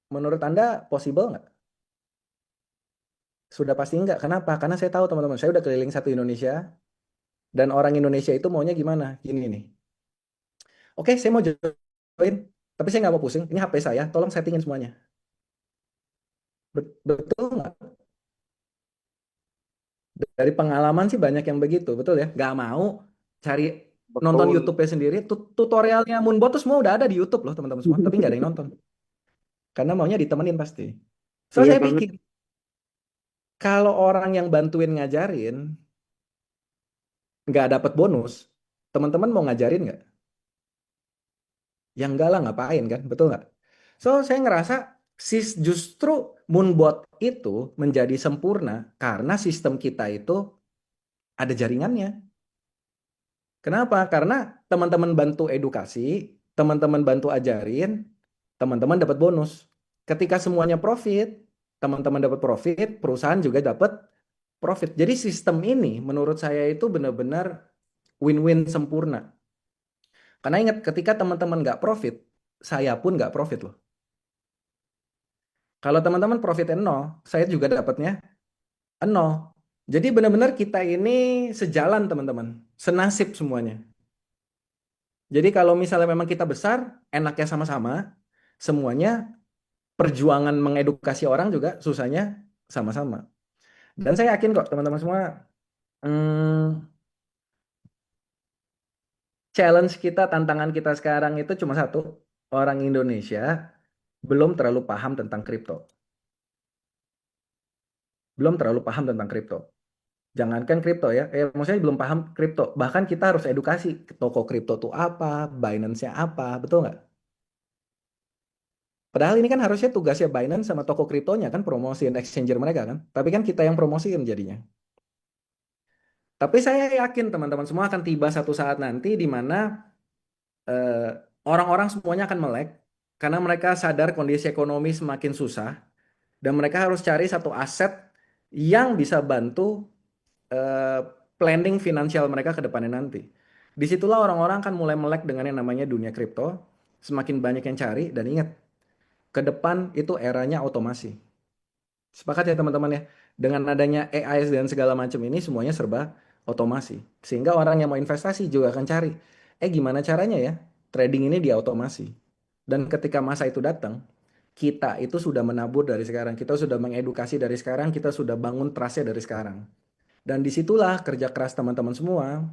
Menurut Anda possible nggak? Sudah pasti nggak. Kenapa? Karena saya tahu teman-teman, saya udah keliling satu Indonesia, dan orang Indonesia itu maunya gimana? Gini nih. Oke, saya mau join, tapi saya nggak mau pusing. Ini HP saya, tolong settingin semuanya. Betul nggak? Dari pengalaman sih banyak yang begitu, betul ya? Nggak mau cari nonton Betul. YouTube-nya sendiri. Tutorialnya Moonbot tuh semua udah ada di YouTube loh teman-teman semua, tapi nggak ada yang nonton. Karena maunya ditemenin pasti. So Iya saya banget. pikir, kalau orang yang bantuin ngajarin nggak dapat bonus, teman-teman mau ngajarin nggak? Ya enggak lah, ngapain kan? Betul nggak? So, saya ngerasa justru Moonbot itu menjadi sempurna karena sistem kita itu ada jaringannya. Kenapa? Karena teman-teman bantu edukasi, teman-teman bantu ajarin, teman-teman dapat bonus. Ketika semuanya profit, teman-teman dapat profit, perusahaan juga dapat profit. Jadi sistem ini menurut saya itu benar-benar win-win sempurna. Karena ingat, ketika teman-teman nggak profit, saya pun nggak profit loh. Kalau teman-teman profitnya nol, saya juga dapatnya nol. Jadi benar-benar kita ini sejalan teman-teman, senasib semuanya. Jadi kalau misalnya memang kita besar, enaknya sama-sama, semuanya perjuangan mengedukasi orang juga susahnya sama-sama. Dan saya yakin kok teman-teman semua, hmm, challenge kita, tantangan kita sekarang itu cuma satu, orang Indonesia belum terlalu paham tentang kripto. Belum terlalu paham tentang kripto. Jangankan kripto ya, maksudnya belum paham kripto. Bahkan kita harus edukasi toko kripto itu apa, Binance-nya apa, betul nggak? Padahal ini kan harusnya tugasnya Binance sama toko kriptonya kan promosiin exchanger mereka kan. Tapi kan kita yang promosiin jadinya. Tapi saya yakin teman-teman semua akan tiba satu saat nanti di mana eh, orang-orang semuanya akan melek karena mereka sadar kondisi ekonomi semakin susah dan mereka harus cari satu aset yang bisa bantu eh, planning finansial mereka ke depannya nanti. Disitulah orang-orang akan mulai melek dengan yang namanya dunia kripto. Semakin banyak yang cari, dan ingat, ke depan itu eranya otomasi. Sepakat ya teman-teman ya? Dengan adanya AI dan segala macam ini semuanya serba otomasi. Sehingga orang yang mau investasi juga akan cari, gimana caranya ya trading ini diautomasi. Dan ketika masa itu datang, kita itu sudah menabur dari sekarang, kita sudah mengedukasi dari sekarang, kita sudah bangun trust-nya dari sekarang. Dan disitulah kerja keras teman-teman semua.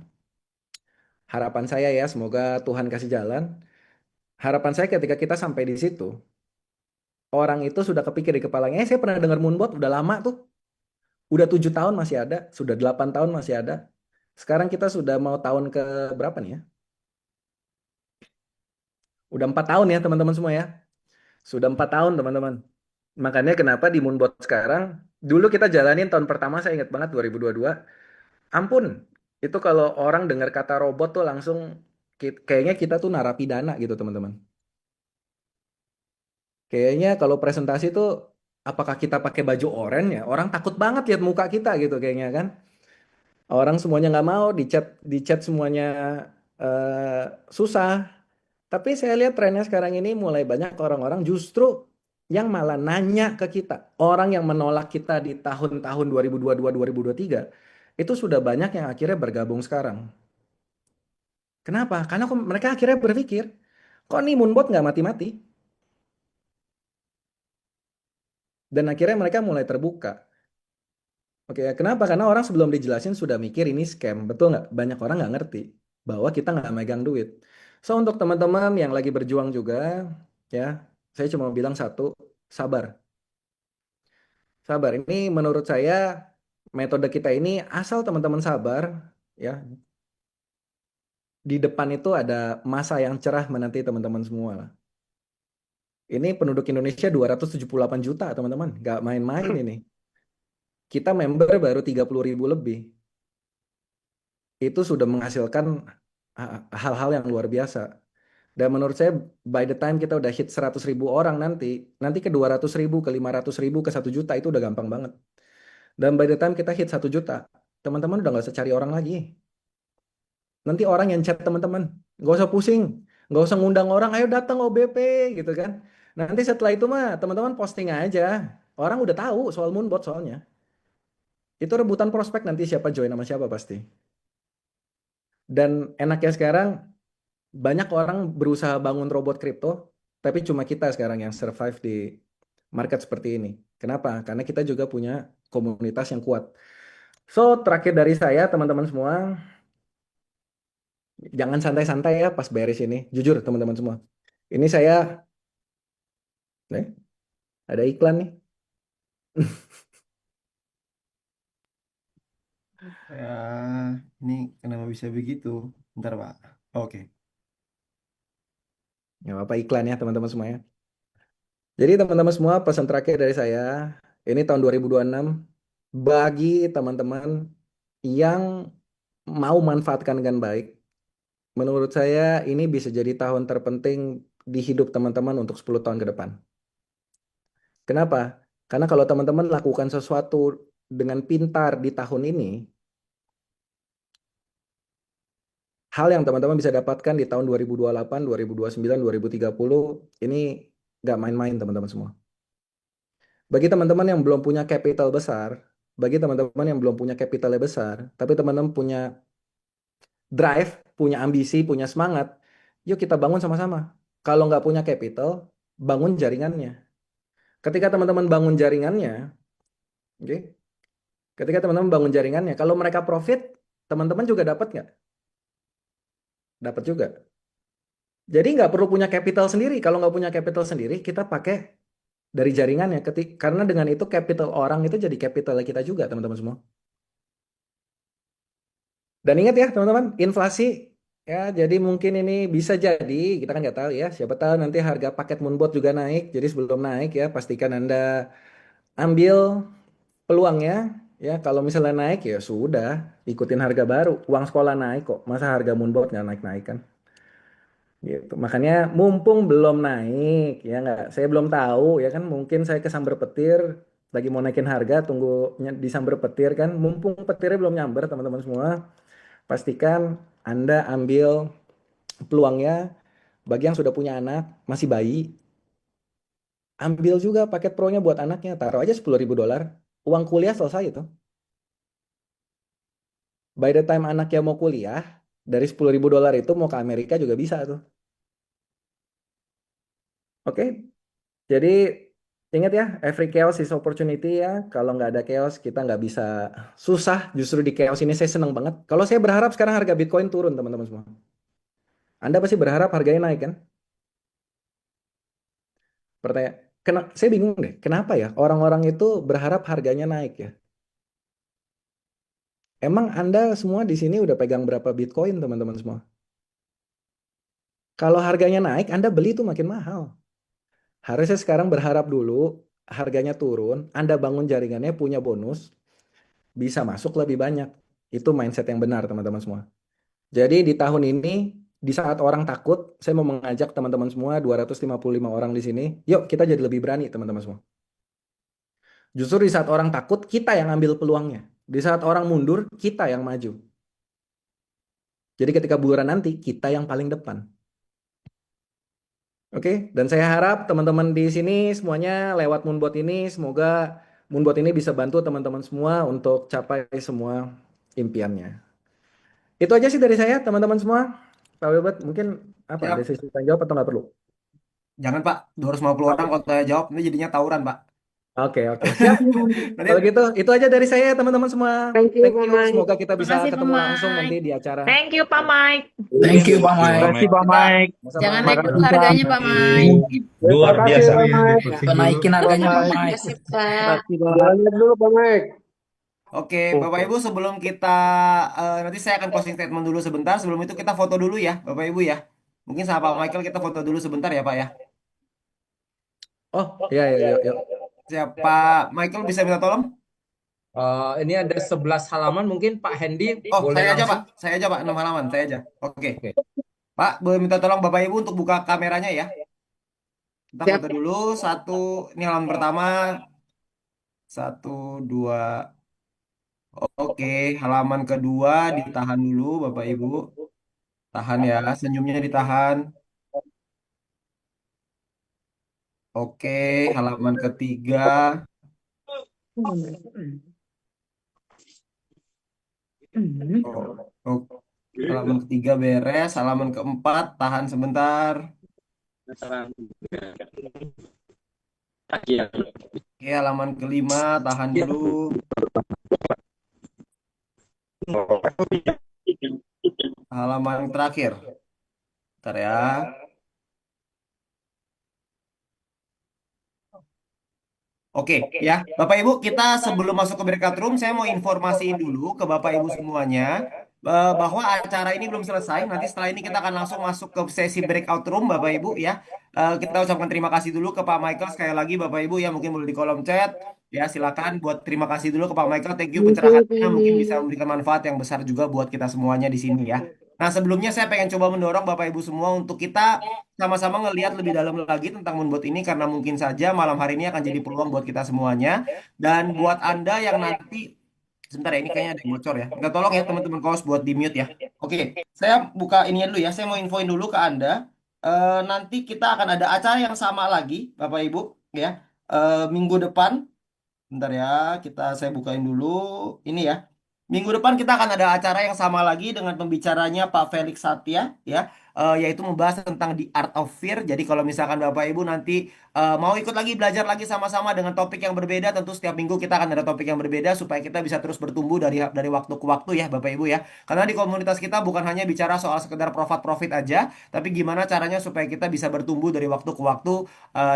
Harapan saya ya, semoga Tuhan kasih jalan. Harapan saya ketika kita sampai di situ, orang itu sudah kepikir di kepalanya, saya pernah dengar Moonbot, udah lama tuh. Udah 7 tahun masih ada, sudah 8 tahun masih ada. Sekarang kita sudah mau tahun ke berapa nih ya? Udah 4 tahun ya teman-teman semua ya. Sudah 4 tahun teman-teman. Makanya kenapa di Moonbot sekarang, dulu kita jalanin tahun pertama saya ingat banget 2022. Ampun, itu kalau orang dengar kata robot tuh langsung kayaknya kita tuh narapidana gitu teman-teman. Kayaknya kalau presentasi tuh apakah kita pakai baju oranye ya? Orang takut banget lihat muka kita gitu kayaknya kan. Orang semuanya nggak mau di chat semuanya eh, susah. Tapi saya lihat trennya sekarang ini mulai banyak orang-orang justru yang malah nanya ke kita. Orang yang menolak kita di tahun-tahun 2022, 2023 itu sudah banyak yang akhirnya bergabung sekarang. Kenapa? Karena mereka akhirnya berpikir, kok nih Moonbot nggak mati-mati? Dan akhirnya mereka mulai terbuka. Oke, kenapa? Karena orang sebelum dijelasin sudah mikir ini scam, betul nggak? Banyak orang nggak ngerti bahwa kita nggak megang duit. So, untuk teman-teman yang lagi berjuang juga, ya, saya cuma bilang satu, sabar. Sabar. Ini menurut saya metode kita ini asal teman-teman sabar, ya, di depan itu ada masa yang cerah menanti teman-teman semua lah. Ini penduduk Indonesia 278 juta, teman-teman. Nggak main-main ini. Kita member baru 30.000 lebih. itu sudah menghasilkan hal-hal yang luar biasa. Dan menurut saya by the time kita udah hit 100.000 orang nanti ke 200.000, ke 500.000, ke 1 juta itu udah gampang banget. Dan by the time kita hit 1 juta, teman-teman udah nggak usah cari orang lagi. Nanti orang yang chat teman-teman, nggak usah pusing, nggak usah ngundang orang, ayo datang OBP gitu kan. Nanti setelah itu mah teman-teman posting aja, orang udah tahu soal Moonbot soalnya. Itu rebutan prospek nanti siapa join sama siapa pasti. Dan enaknya sekarang banyak orang berusaha bangun robot kripto, tapi cuma kita sekarang yang survive di market seperti ini. Kenapa? Karena kita juga punya komunitas yang kuat. So, terakhir dari saya, teman-teman semua, jangan santai-santai ya pas beres ini. Jujur, teman-teman semua. Ini saya, ada iklan nih. Ya, ini kenapa bisa begitu? Bentar, Pak. Oke. Nggak apa-apa iklan ya, teman-teman semuanya. Jadi, teman-teman semua, pesan terakhir dari saya, ini tahun 2026, bagi teman-teman yang mau manfaatkan dengan baik, menurut saya ini bisa jadi tahun terpenting di hidup teman-teman untuk 10 tahun ke depan. Kenapa? Karena kalau teman-teman lakukan sesuatu dengan pintar di tahun ini, hal yang teman-teman bisa dapatkan di tahun 2028, 2029, 2030, ini nggak main-main teman-teman semua. Bagi teman-teman yang belum punya capital besar, bagi teman-teman yang belum punya capitalnya besar, tapi teman-teman punya drive, punya ambisi, punya semangat, yuk kita bangun sama-sama. Kalau nggak punya capital, bangun jaringannya. Ketika teman-teman bangun jaringannya, oke? Ketika teman-teman bangun jaringannya, kalau mereka profit, teman-teman juga dapat nggak? Dapat juga. Jadi nggak perlu punya capital sendiri. Kalau nggak punya capital sendiri, kita pakai dari jaringannya. Karena dengan itu capital orang itu jadi capital kita juga, teman-teman semua. Dan ingat ya, teman-teman, inflasi ya. Jadi mungkin ini bisa jadi, kita kan nggak tahu ya. Siapa tahu nanti harga paket Moonbot juga naik. Jadi sebelum naik ya, pastikan Anda ambil peluangnya. Ya, kalau misalnya naik ya sudah, ikutin harga baru. Uang sekolah naik kok, masa harga Moonbot nggak naik-naik kan? Gitu. Makanya mumpung belum naik, ya nggak, saya belum tahu ya kan, mungkin saya kesamber petir, lagi mau naikin harga, tunggu disamber petir kan, mumpung petirnya belum nyamber teman-teman semua, pastikan Anda ambil peluangnya. Bagi yang sudah punya anak, masih bayi, ambil juga paket pro-nya buat anaknya, taruh aja $10.000, uang kuliah selesai itu. By the time anaknya mau kuliah, dari $10.000 itu mau ke Amerika juga bisa tuh. Oke, jadi ingat ya, every chaos is opportunity ya. Kalau nggak ada chaos, kita nggak bisa, susah. Justru di chaos ini saya senang banget. Kalau saya berharap sekarang harga Bitcoin turun, teman-teman semua. Anda pasti berharap harganya naik kan? Pertanyaan, saya bingung deh, kenapa ya orang-orang itu berharap harganya naik ya? Emang Anda semua di sini udah pegang berapa Bitcoin, teman-teman semua? Kalau harganya naik, Anda beli itu makin mahal. Harusnya sekarang berharap dulu harganya turun, Anda bangun jaringannya, punya bonus, bisa masuk lebih banyak. Itu mindset yang benar, teman-teman semua. Jadi di tahun ini, di saat orang takut, saya mau mengajak teman-teman semua, 255 orang di sini, yuk kita jadi lebih berani, teman-teman semua. Justru di saat orang takut, kita yang ambil peluangnya. Di saat orang mundur, kita yang maju. Jadi ketika bulan nanti, kita yang paling depan. Oke, dan saya harap teman-teman di sini semuanya lewat Moonbot ini, semoga Moonbot ini bisa bantu teman-teman semua untuk capai semua impiannya. Itu aja sih dari saya, teman-teman semua. Pak Wilbert, mungkin apa ada Siap. sesi tanya jawab atau nggak perlu? Jangan, Pak. 250 orang Oke, kalau saya jawab, ini jadinya tawuran, Pak. oke, oke. Siap. Nanti, Kalau gitu, itu aja dari saya, teman-teman semua. Thank you, Thank Pak you. Mike. Semoga kita bisa Makasih Pak ketemu langsung nanti Mike. di acara. Thank you Pak Mike. Thank you, Pak Thank you, Mike. Pak Terima kasih Mike. Pak Mike. Jangan Sama-sama. naik Terima dulu kasih Pak. harganya Pak Mike. Luar Terima kasih biasa. Pak Mike. Pusing dulu. Naikin harganya Pak Terima Mike. kasih, Terima Pak. kasih Pak. Jalannya dulu Pak Mike. oke, Bapak Ibu, sebelum kita nanti saya akan closing statement dulu sebentar. Sebelum itu kita foto dulu ya, Bapak Ibu ya. Mungkin sama Pak Michael kita foto dulu sebentar ya, Pak ya. Oh, iya, iya, iya, iya. Siapa Michael bisa minta tolong? Ini ada 11 halaman, mungkin Pak Hendy Oh, boleh saya aja langsung. Pak. Saya aja Pak, 6 halaman. Saya aja. Oke. Oke. Pak, boleh minta tolong Bapak Ibu untuk buka kameranya ya. Kita Siap. foto dulu. Satu, ini halaman pertama. Satu, dua. Oke, halaman kedua ditahan dulu Bapak Ibu. Tahan ya, senyumnya ditahan. Oke, halaman ketiga. Oh, oh, halaman ketiga beres. Halaman keempat, tahan sebentar. Oke, halaman kelima, tahan dulu. Halaman terakhir. Bentar ya. Oke, ya. Bapak Ibu, kita sebelum masuk ke breakout room, saya mau informasiin dulu ke Bapak Ibu semuanya bahwa acara ini belum selesai. Nanti setelah ini kita akan langsung masuk ke sesi breakout room, Bapak Ibu ya. Kita ucapkan terima kasih dulu ke Pak Michael sekali lagi, Bapak Ibu ya. Mungkin boleh di kolom chat. Ya, silakan buat terima kasih dulu ke Pak Michael. Thank you YouTube pencerahannya. Mungkin bisa ini. memberikan manfaat yang besar juga buat kita semuanya di sini ya. Nah, sebelumnya saya pengen coba mendorong Bapak Ibu semua untuk kita sama-sama ngelihat lebih dalam lagi tentang Moonbot ini karena mungkin saja malam hari ini akan jadi peluang buat kita semuanya. Dan buat Anda yang nanti sebentar ya, ini kayaknya ada yang bocor ya. Minta tolong ya teman-teman kaos buat di mute ya. Oke, saya buka ini dulu ya. Saya mau infoin dulu ke Anda. Nanti kita akan ada acara yang sama lagi, Bapak Ibu ya. Minggu depan. Bentar ya, saya bukain dulu ini ya. Minggu depan kita akan ada acara yang sama lagi dengan pembicaranya Pak Felix Satya ya, yaitu membahas tentang The Art of Fear. Jadi kalau misalkan Bapak Ibu nanti mau ikut lagi belajar lagi sama-sama dengan topik yang berbeda, tentu setiap minggu kita akan ada topik yang berbeda supaya kita bisa terus bertumbuh dari waktu ke waktu ya Bapak Ibu ya. Karena di komunitas kita bukan hanya bicara soal sekedar profit-profit aja, tapi gimana caranya supaya kita bisa bertumbuh dari waktu ke waktu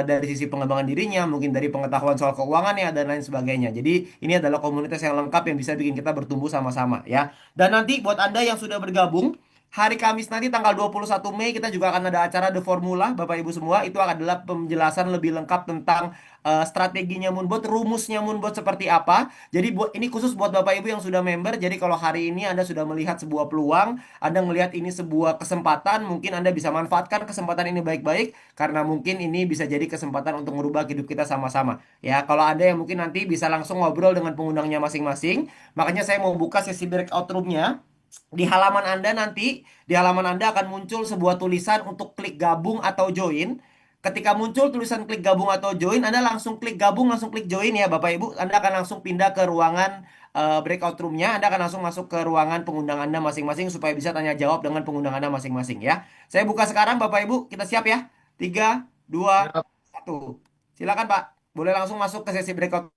dari sisi pengembangan dirinya, mungkin dari pengetahuan soal keuangannya dan lain sebagainya. Jadi ini adalah komunitas yang lengkap yang bisa bikin kita bertumbuh sama-sama ya. Dan nanti buat Anda yang sudah bergabung, hari Kamis nanti tanggal 21 Mei kita juga akan ada acara The Formula, Bapak Ibu semua. Itu adalah penjelasan lebih lengkap tentang strateginya Moonbot, rumusnya Moonbot seperti apa. Jadi ini khusus buat Bapak Ibu yang sudah member. Jadi kalau hari ini Anda sudah melihat sebuah peluang, Anda melihat ini sebuah kesempatan, mungkin Anda bisa manfaatkan kesempatan ini baik-baik karena mungkin ini bisa jadi kesempatan untuk merubah hidup kita sama-sama. Ya, kalau ada yang mungkin nanti bisa langsung ngobrol dengan pengundangnya masing-masing, makanya saya mau buka sesi breakout room-nya. Di halaman Anda nanti, di halaman Anda akan muncul sebuah tulisan untuk klik gabung atau join. Ketika muncul tulisan klik gabung atau join, Anda langsung klik gabung, langsung klik join ya Bapak Ibu. Anda akan langsung pindah ke ruangan breakout room-nya. Anda akan langsung masuk ke ruangan pengundang Anda masing-masing supaya bisa tanya jawab dengan pengundang Anda masing-masing ya. Saya buka sekarang Bapak Ibu, kita siap ya? 3, 2, Ya, 1. Silakan Pak. Boleh langsung masuk ke sesi breakout